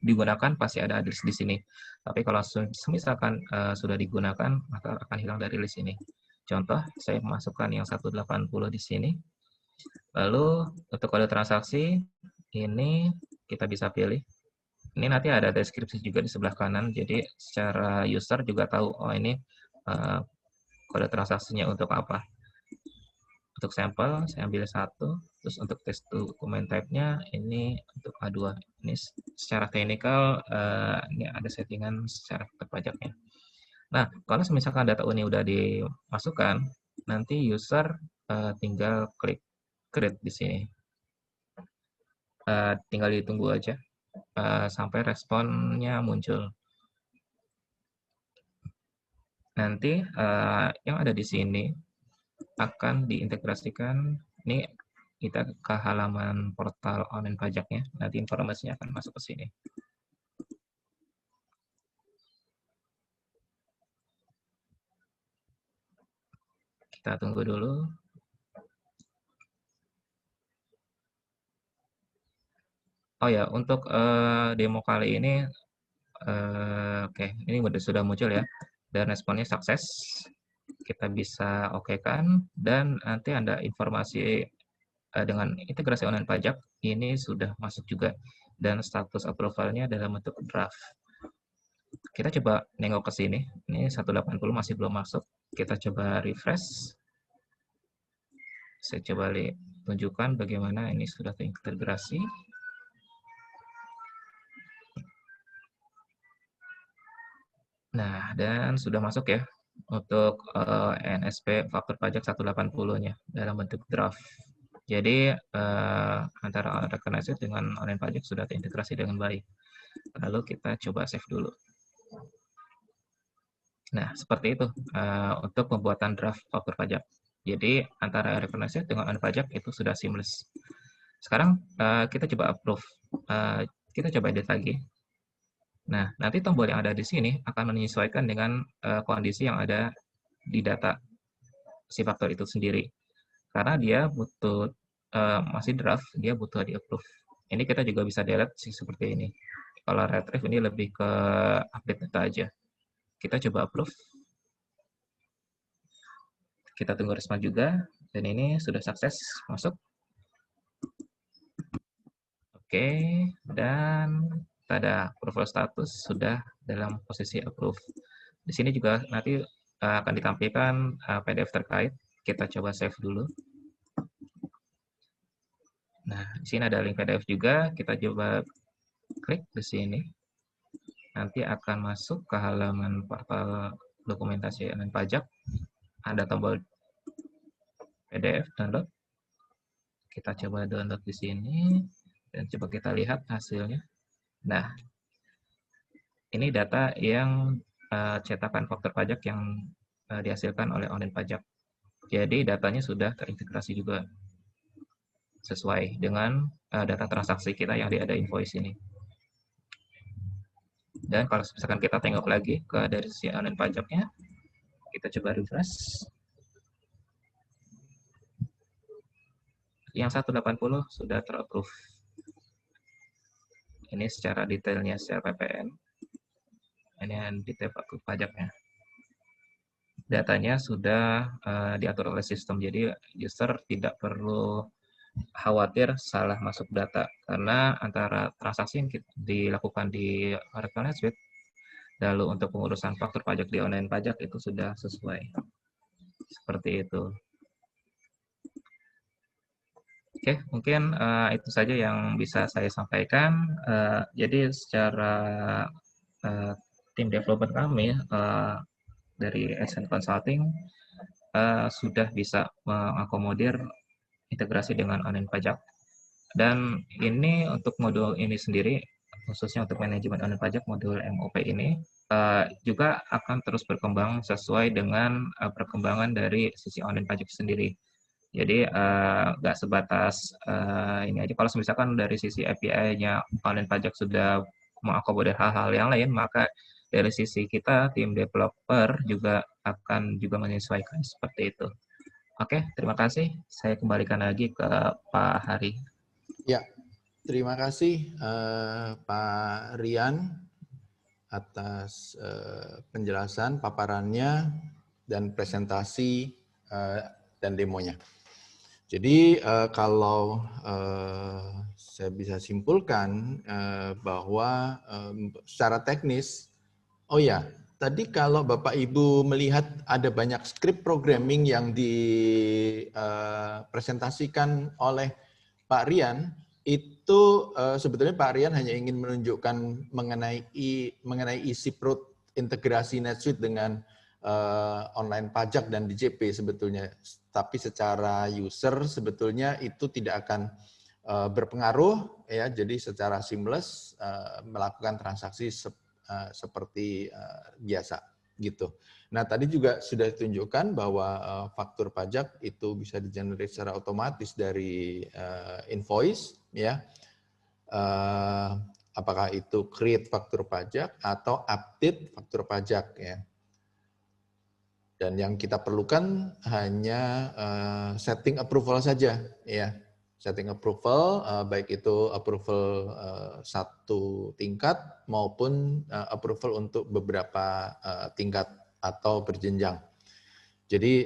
digunakan, pasti ada list di sini. Tapi kalau misalkan sudah digunakan, maka akan hilang dari list ini. Contoh, saya masukkan yang 180 di sini. Lalu untuk kode transaksi, ini kita bisa pilih. Ini nanti ada deskripsi juga di sebelah kanan, jadi secara user juga tahu, oh ini kode transaksinya untuk apa. Untuk sampel, saya ambil 1, terus untuk text document type-nya, ini untuk A2. Ini secara teknikal, ini ada settingan secara pajaknya. Nah, kalau misalkan data ini udah dimasukkan, nanti user tinggal klik create di sini. Tinggal ditunggu aja sampai responnya muncul. Nanti yang ada di sini akan diintegrasikan. Ini kita ke halaman portal online pajaknya. Nanti informasinya akan masuk ke sini. Kita tunggu dulu. Oh ya, untuk demo kali ini, oke, ini sudah muncul ya, dan responnya sukses. Kita bisa oke-kan, dan nanti ada informasi dengan integrasi online pajak, ini sudah masuk juga, dan status approval-nya dalam bentuk draft. Kita coba nengok ke sini, ini 180 masih belum masuk. Kita coba refresh. Saya coba tunjukkan bagaimana ini sudah terintegrasi. Nah, dan sudah masuk ya untuk NSP faktur pajak 180-nya dalam bentuk draft. Jadi antara recognize dengan online pajak sudah terintegrasi dengan baik. Lalu kita coba save dulu. Nah, seperti itu untuk pembuatan draft faktur pajak. Jadi antara referensi dengan online pajak itu sudah seamless. Sekarang kita coba approve. Kita coba edit lagi. Nah, nanti tombol yang ada di sini akan menyesuaikan dengan kondisi yang ada di data si faktor itu sendiri. Karena dia butuh masih draft, dia butuh di approve. Ini kita juga bisa delete sih seperti ini. Kalau retrieve ini lebih ke update data aja. Kita coba approve. Kita tunggu respon juga. Dan ini sudah sukses masuk. Oke, dan tada, approval status sudah dalam posisi approve. Di sini juga nanti akan ditampilkan PDF terkait. Kita coba save dulu. Nah, di sini ada link PDF juga. Kita coba klik di sini. Nanti akan masuk ke halaman portal dokumentasi online pajak. Ada tombol PDF download. Kita coba download di sini dan coba kita lihat hasilnya. Nah, ini data yang cetakan faktur pajak yang dihasilkan oleh online pajak. Jadi datanya sudah terintegrasi juga sesuai dengan data transaksi kita yang ada invoice ini. Dan kalau misalkan kita tengok lagi ke dari sisi online pajaknya, kita coba refresh. Yang 180 sudah terapprove. Ini secara detailnya secara PPN. Ini detail faktur pajaknya. Datanya sudah diatur oleh sistem, jadi user tidak perlu khawatir salah masuk data karena antara transaksi yang dilakukan di Oracle NetSuite lalu untuk pengurusan faktur pajak di online pajak itu sudah sesuai seperti itu. Oke, mungkin itu saja yang bisa saya sampaikan. Jadi secara tim developer kami dari Accent Consulting sudah bisa mengakomodir integrasi dengan online pajak. Dan ini untuk modul ini sendiri, khususnya untuk manajemen online pajak, modul MOP ini, juga akan terus berkembang sesuai dengan perkembangan dari sisi online pajak sendiri. Jadi nggak sebatas ini aja. Kalau misalkan dari sisi API-nya online pajak sudah mengakomodir hal-hal yang lain, maka dari sisi kita, tim developer juga akan juga menyesuaikan seperti itu. Oke, terima kasih. Saya kembalikan lagi ke Pak Hari. Ya, terima kasih Pak Rian atas penjelasan, paparannya, dan presentasi dan demonya. Jadi kalau saya bisa simpulkan bahwa secara teknis, oh ya, tadi kalau Bapak Ibu melihat ada banyak script programming yang dipresentasikan oleh Pak Rian, itu sebetulnya Pak Rian hanya ingin menunjukkan mengenai isi perut integrasi NetSuite dengan online pajak dan DJP sebetulnya. Tapi secara user sebetulnya itu tidak akan berpengaruh, ya. Jadi secara seamless melakukan transaksi seperti biasa gitu. Nah, tadi juga sudah ditunjukkan bahwa faktur pajak itu bisa di-generate secara otomatis dari invoice, ya. Apakah itu create faktur pajak atau update faktur pajak, ya. Dan yang kita perlukan hanya setting approval saja, ya. Setting approval, baik itu approval satu tingkat maupun approval untuk beberapa tingkat atau berjenjang. Jadi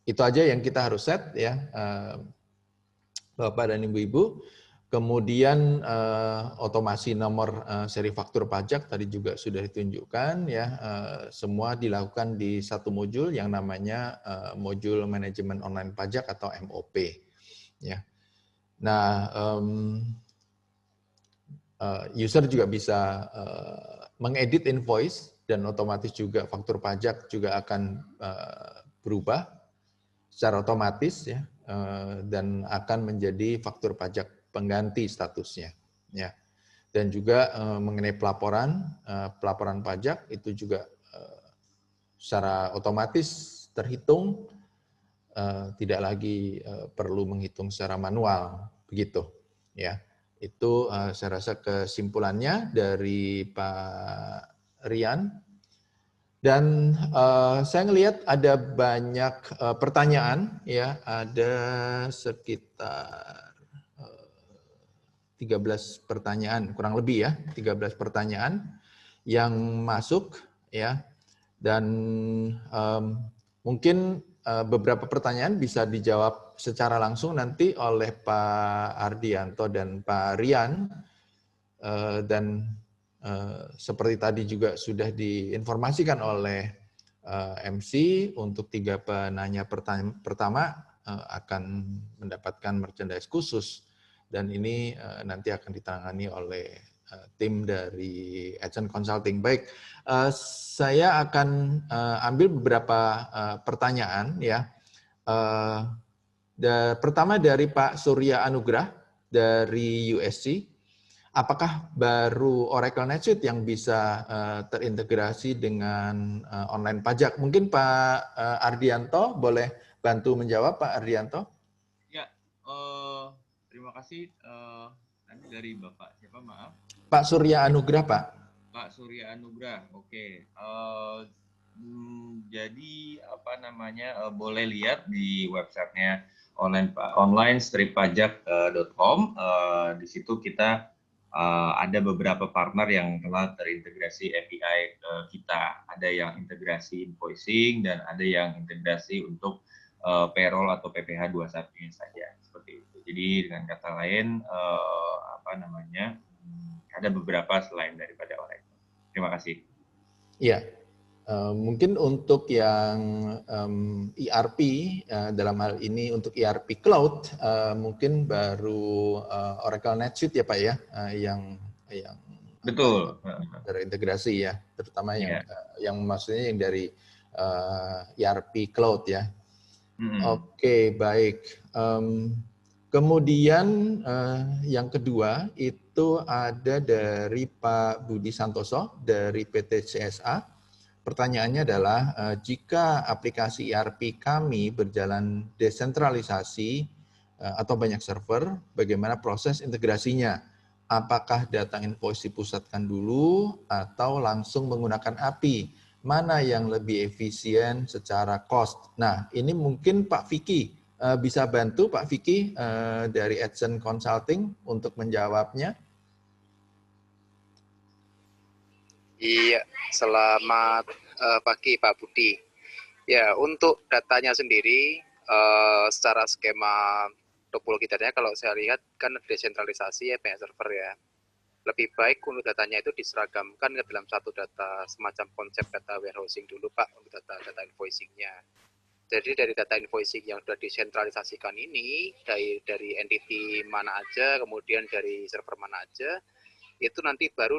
itu aja yang kita harus set, ya, Bapak dan Ibu-Ibu. Kemudian otomasi nomor seri faktur pajak tadi juga sudah ditunjukkan, ya, semua dilakukan di satu modul yang namanya modul manajemen online pajak atau MOP, ya. Nah, user juga bisa mengedit invoice dan otomatis juga faktur pajak juga akan berubah secara otomatis, ya, dan akan menjadi faktur pajak pengganti statusnya, ya. Dan juga mengenai pelaporan pajak itu juga secara otomatis terhitung tidak lagi perlu menghitung secara manual, begitu ya. Itu saya rasa kesimpulannya dari Pak Rian. Dan saya ngelihat ada banyak pertanyaan ya, ada sekitar 13 pertanyaan kurang lebih ya, 13 pertanyaan yang masuk ya. Dan mungkin beberapa pertanyaan bisa dijawab secara langsung nanti oleh Pak Ardianto dan Pak Rian. Dan seperti tadi juga sudah diinformasikan oleh MC, untuk 3 penanya pertama akan mendapatkan merchandise khusus, dan ini nanti akan ditangani oleh tim dari Adsen Consulting. Baik, saya akan ambil beberapa pertanyaan ya. Pertama dari Pak Surya Anugrah dari USC. Apakah baru Oracle NetSuite yang bisa terintegrasi dengan online pajak? Mungkin Pak Ardianto boleh bantu menjawab, Pak Ardianto? Ya, terima kasih. Nanti dari Bapak siapa, maaf? Pak Surya Anugrah, Pak. Pak Surya Anugrah, oke. Jadi apa namanya, boleh lihat di websitenya online-strippajak.com. Di situ kita ada beberapa partner yang telah terintegrasi API kita. Ada yang integrasi invoicing dan ada yang integrasi untuk payroll atau PPh 21-nya saja, seperti itu. Jadi dengan kata lain apa namanya, ada beberapa selain daripada Oracle. Terima kasih. Iya. Mungkin untuk yang ERP, dalam hal ini untuk ERP Cloud, mungkin baru Oracle NetSuite ya Pak ya, yang betul terintegrasi ya, terutama yeah. yang maksudnya yang dari ERP Cloud ya. Oke, baik. Kemudian yang kedua itu ada dari Pak Budi Santoso dari PT CSA. Pertanyaannya adalah, jika aplikasi ERP kami berjalan desentralisasi atau banyak server, bagaimana proses integrasinya? Apakah data invoice dipusatkan dulu atau langsung menggunakan API? Mana yang lebih efisien secara cost? Nah, ini mungkin Pak Vicky bisa bantu, Pak Vicky dari Adsen Consulting untuk menjawabnya. Iya, selamat pagi Pak Budi. Ya, untuk datanya sendiri, secara skema topologi datanya kalau saya lihat kan desentralisasi ya, banyak server ya. Lebih baik untuk datanya itu diseragamkan ke dalam satu data, semacam konsep data warehousing dulu Pak, untuk data invoicing-nya. Jadi dari data invoicing yang sudah desentralisasikan ini, dari entity mana aja, kemudian dari server mana aja, itu nanti baru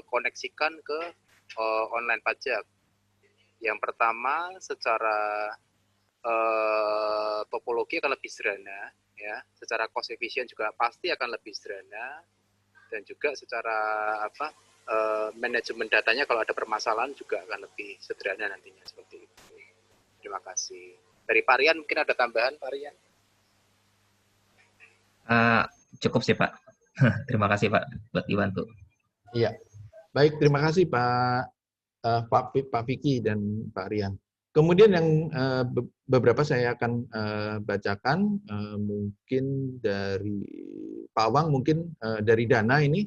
koneksikan ke online pajak. Yang pertama secara topologi akan lebih sederhana, ya. Secara cost efficient juga pasti akan lebih sederhana, dan juga secara manajemen datanya kalau ada permasalahan juga akan lebih sederhana nantinya, seperti itu. Terima kasih. Dari Pak Rian mungkin ada tambahan, Pak Rian? Cukup sih Pak. Terima kasih Pak buat dibantu. Iya, baik, terima kasih Pak Vicky dan Pak Rian. Kemudian yang beberapa saya akan bacakan, mungkin dari Pak Wang, mungkin dari Dana ini,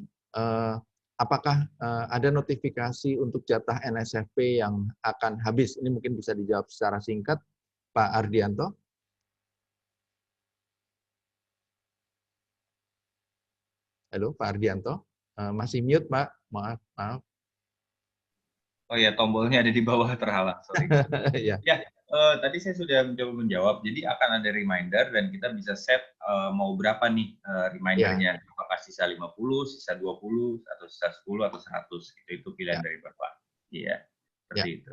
apakah ada notifikasi untuk jatah NSFP yang akan habis? Ini mungkin bisa dijawab secara singkat, Pak Ardianto. Halo, Pak Ardianto. Masih mute, Pak. Maaf. Oh ya, tombolnya ada di bawah terhalang, sorry. Ya. Ya, tadi saya sudah mencoba menjawab. Jadi akan ada reminder dan kita bisa set mau berapa nih remindernya. Ya. Apakah sisa 50, sisa 20, atau sisa 10, atau 100. Itu pilihan dari Bapak. Iya, seperti itu.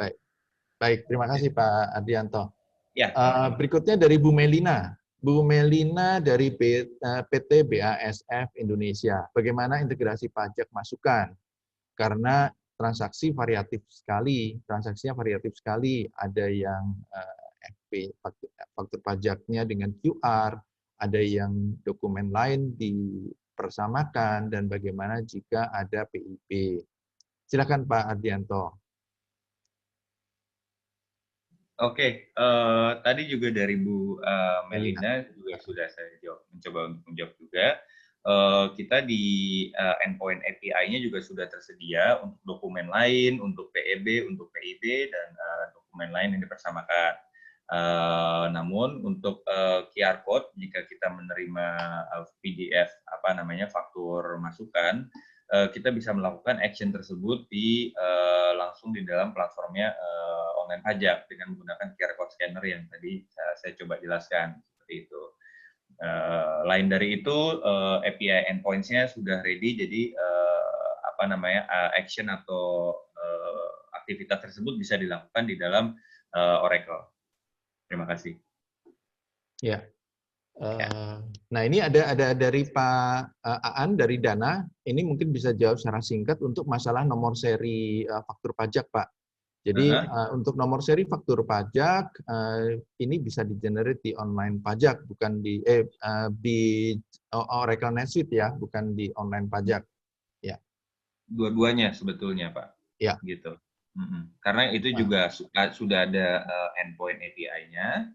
Baik, terima kasih Pak Ardianto. Ya. Berikutnya dari Bu Melina. Bu Melina dari PT BASF Indonesia. Bagaimana integrasi pajak masukan? Karena transaksinya variatif sekali. Ada yang faktur pajaknya dengan QR, ada yang dokumen lain dipersamakan, dan bagaimana jika ada PIP. Silakan Pak Ardianto. Oke, tadi juga dari Bu Melina juga sudah saya mencoba untuk menjawab juga. Kita di endpoint API-nya juga sudah tersedia untuk dokumen lain, untuk PEB, untuk PIB, dan dokumen lain yang dipersamakan. Namun untuk QR code, jika kita menerima PDF faktur masukan, kita bisa melakukan action tersebut langsung di dalam platformnya online pajak dengan menggunakan QR code scanner yang tadi saya coba jelaskan seperti itu. Lain dari itu, API endpoints-nya sudah ready, jadi action atau aktivitas tersebut bisa dilakukan di dalam Oracle. Terima kasih. Ya. Nah, ini ada dari Pak Aan dari Dana. Ini mungkin bisa jawab secara singkat untuk masalah nomor seri faktur pajak, Pak. Jadi untuk nomor seri faktur pajak ini bisa di-generate di online pajak, bukan di Oracle NetSuite ya, bukan di online pajak. Ya. Dua-duanya sebetulnya, Pak. Ya. Gitu. Karena itu juga sudah ada endpoint API-nya.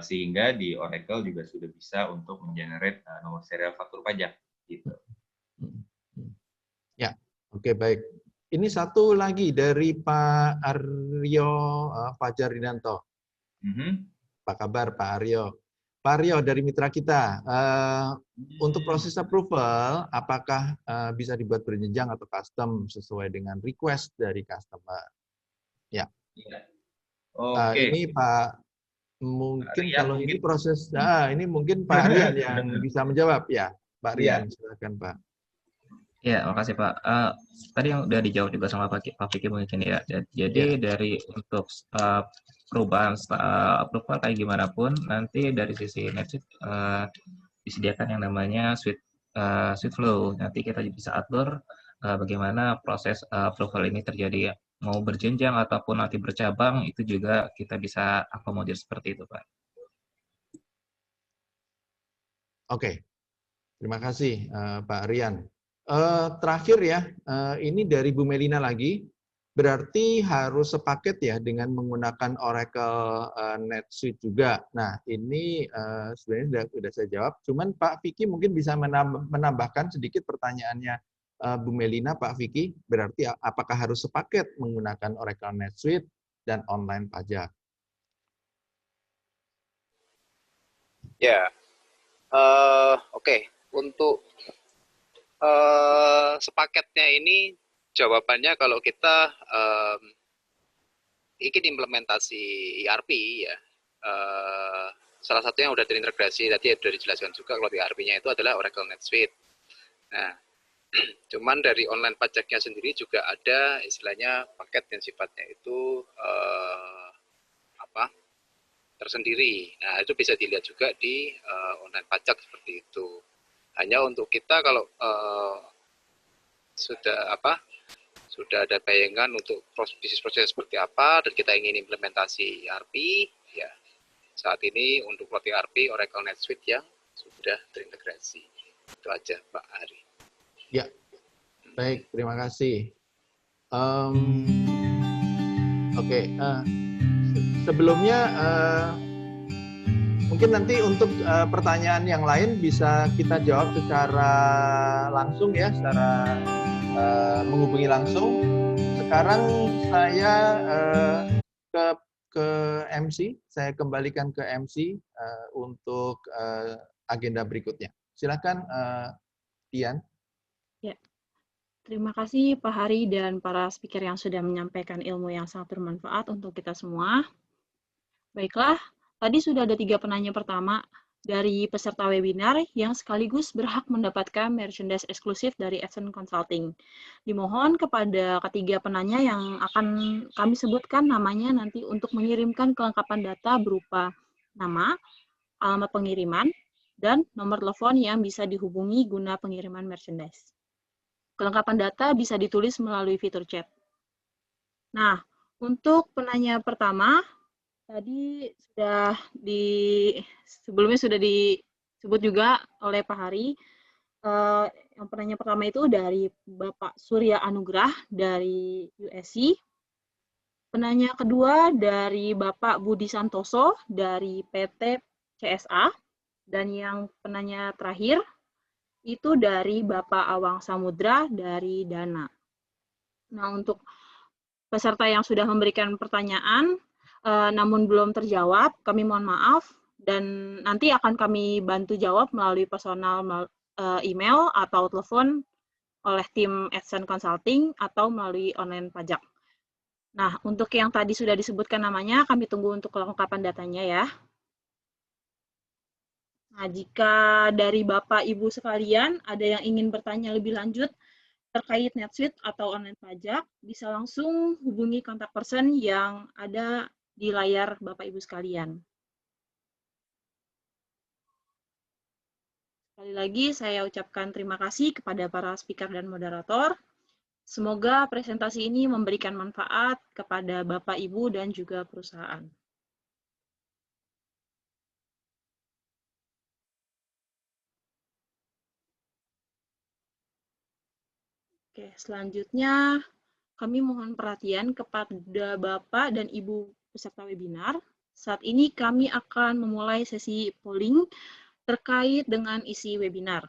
Sehingga di Oracle juga sudah bisa untuk mengenerate nomor serial faktur pajak gitu. Ya, oke, baik. Ini satu lagi dari Pak Aryo Fajarinanto. Apa kabar Pak Aryo? Pak Aryo dari mitra kita, untuk proses approval, apakah bisa dibuat berjenjang atau custom sesuai dengan request dari customer? Ya. Oke. Ini Pak, mungkin kalau ini proses, ini mungkin Pak Rian yang bisa menjawab ya. Pak Rian, silakan Pak. Ya, makasih Pak. Tadi yang udah dijawab juga sama Pak Vicky mungkin ya. Jadi dari untuk perubahan approval kayak gimana pun, nanti dari sisi NetSuite disediakan yang namanya Suite Flow. Nanti kita bisa atur bagaimana proses approval ini terjadi, mau berjenjang ataupun nanti bercabang, itu juga kita bisa akomodir seperti itu, Pak. Oke, terima kasih Pak Rian. Terakhir ya, ini dari Bu Melina lagi, berarti harus sepaket ya dengan menggunakan Oracle NetSuite juga. Nah, ini sebenarnya sudah saya jawab, cuman Pak Vicky mungkin bisa menambahkan sedikit pertanyaannya Bu Melina, Pak Vicky, berarti apakah harus sepaket menggunakan Oracle NetSuite dan online pajak? Ya, oke. Untuk sepaketnya ini jawabannya kalau kita ingin implementasi ERP ya, salah satu yang sudah terintegrasi tadi sudah dijelaskan juga kalau ERP-nya itu adalah Oracle NetSuite. Nah, cuman dari online pajaknya sendiri juga ada istilahnya paket yang sifatnya itu tersendiri. Nah, itu bisa dilihat juga di online pajak seperti itu. Hanya untuk kita kalau sudah ada bayangan untuk bisnis proses seperti apa dan kita ingin implementasi ERP, ya saat ini untuk ERP Oracle NetSuite yang sudah terintegrasi. Itu aja Pak Ari. Ya, baik, terima kasih. Oke, sebelumnya mungkin nanti untuk pertanyaan yang lain bisa kita jawab secara langsung ya, secara menghubungi langsung. Sekarang saya ke MC, saya kembalikan ke MC untuk agenda berikutnya. Silakan, Tian. Ya, terima kasih Pak Hari dan para speaker yang sudah menyampaikan ilmu yang sangat bermanfaat untuk kita semua. Baiklah, tadi sudah ada 3 penanya pertama dari peserta webinar yang sekaligus berhak mendapatkan merchandise eksklusif dari Essence Consulting. Dimohon kepada ketiga penanya yang akan kami sebutkan namanya nanti untuk mengirimkan kelengkapan data berupa nama, alamat pengiriman, dan nomor telepon yang bisa dihubungi guna pengiriman merchandise. Kelengkapan data bisa ditulis melalui fitur chat. Nah, untuk penanya pertama, Tadi sebelumnya sudah disebut juga oleh Pak Hari. Yang penanya pertama itu dari Bapak Surya Anugrah dari USC. Penanya kedua dari Bapak Budi Santoso dari PT CSA. Dan yang penanya terakhir itu dari Bapak Awang Samudra dari Dana. Nah, untuk peserta yang sudah memberikan pertanyaan, namun belum terjawab, kami mohon maaf, dan nanti akan kami bantu jawab melalui personal email atau telepon oleh tim AdSense Consulting atau melalui online pajak. Nah, untuk yang tadi sudah disebutkan namanya, kami tunggu untuk kelengkapan datanya ya. Nah, jika dari Bapak Ibu sekalian ada yang ingin bertanya lebih lanjut terkait NetSuite atau online pajak, bisa langsung hubungi kontak person yang ada di layar Bapak Ibu sekalian. Sekali lagi saya ucapkan terima kasih kepada para speaker dan moderator. Semoga presentasi ini memberikan manfaat kepada Bapak, Ibu, dan juga perusahaan. Oke, selanjutnya kami mohon perhatian kepada Bapak dan Ibu peserta webinar. Saat ini kami akan memulai sesi polling terkait dengan isi webinar.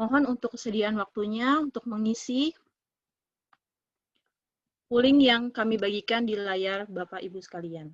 Mohon untuk kesediaan waktunya untuk mengisi polling yang kami bagikan di layar Bapak Ibu sekalian.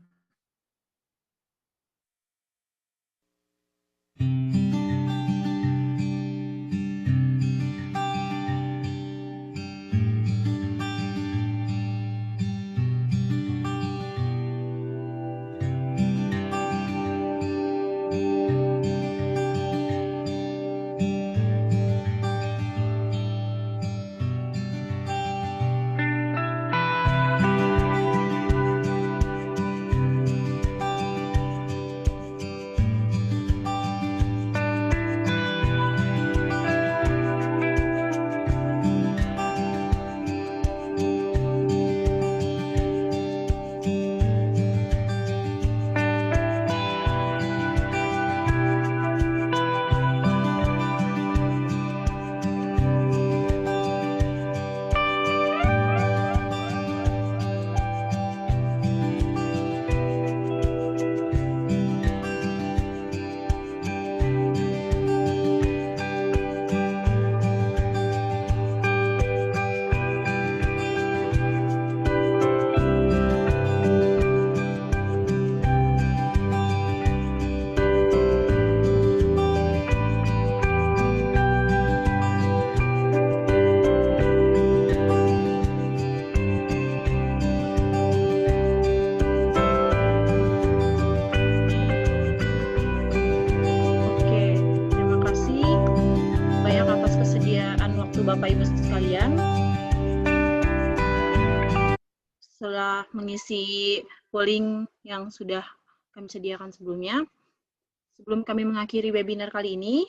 Bapak Ibu sekalian, setelah mengisi polling yang sudah kami sediakan sebelumnya, sebelum kami mengakhiri webinar kali ini,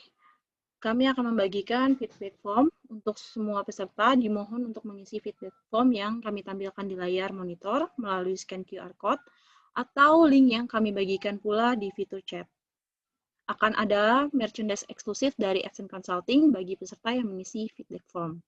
kami akan membagikan feedback form untuk semua peserta. Dimohon untuk mengisi feedback form yang kami tampilkan di layar monitor melalui scan QR Code atau link yang kami bagikan pula di fitur chat. Akan ada merchandise eksklusif dari AdSense Consulting bagi peserta yang mengisi feedback form.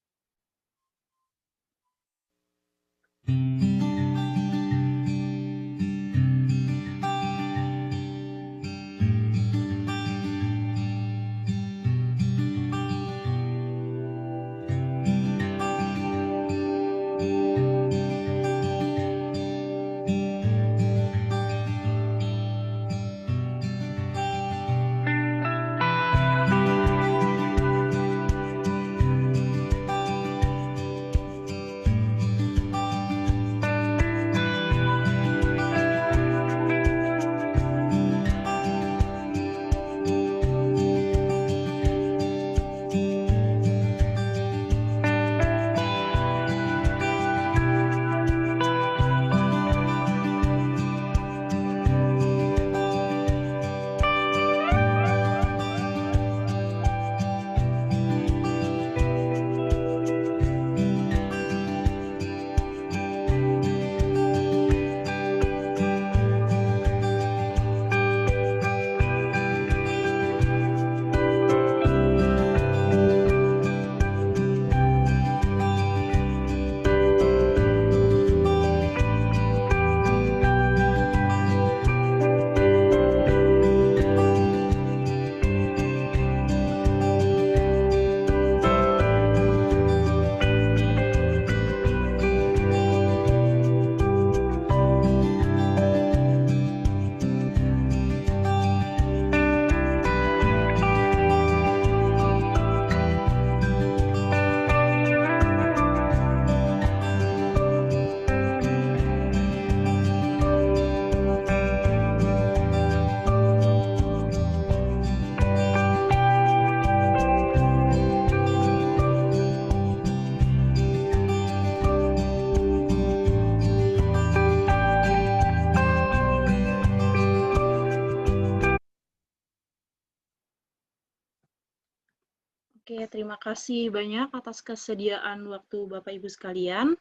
Oke, terima kasih banyak atas kesediaan waktu Bapak Ibu sekalian.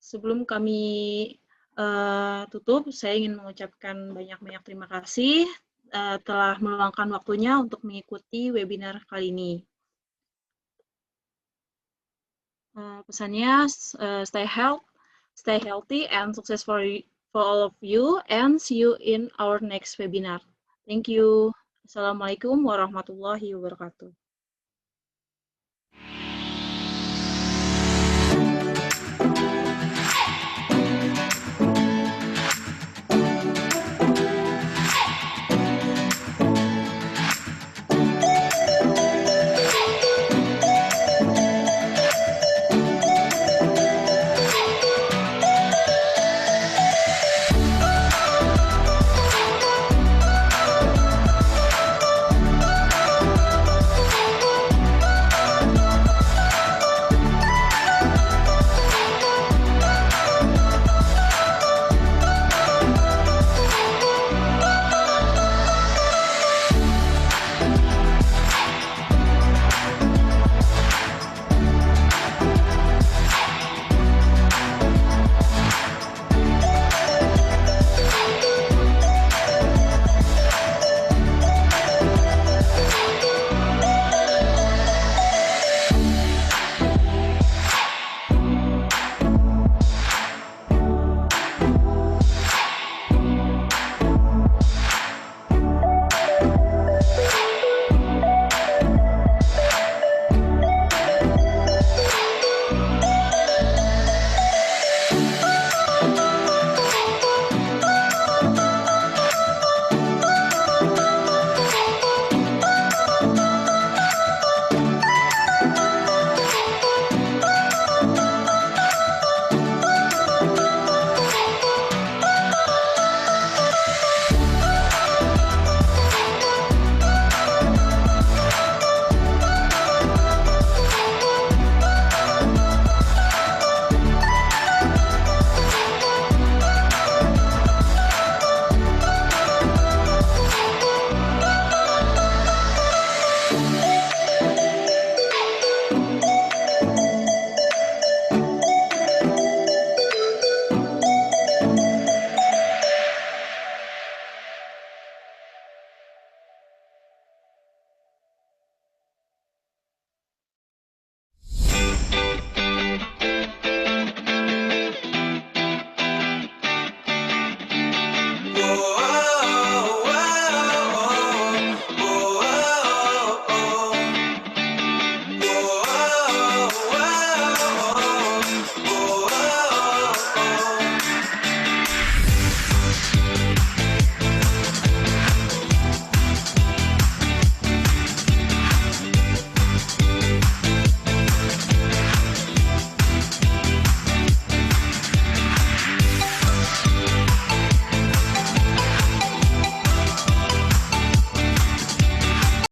Sebelum kami tutup, saya ingin mengucapkan banyak-banyak terima kasih telah meluangkan waktunya untuk mengikuti webinar kali ini. Pesannya, stay healthy and success for all of you, and see you in our next webinar. Thank you. Assalamualaikum warahmatullahi wabarakatuh.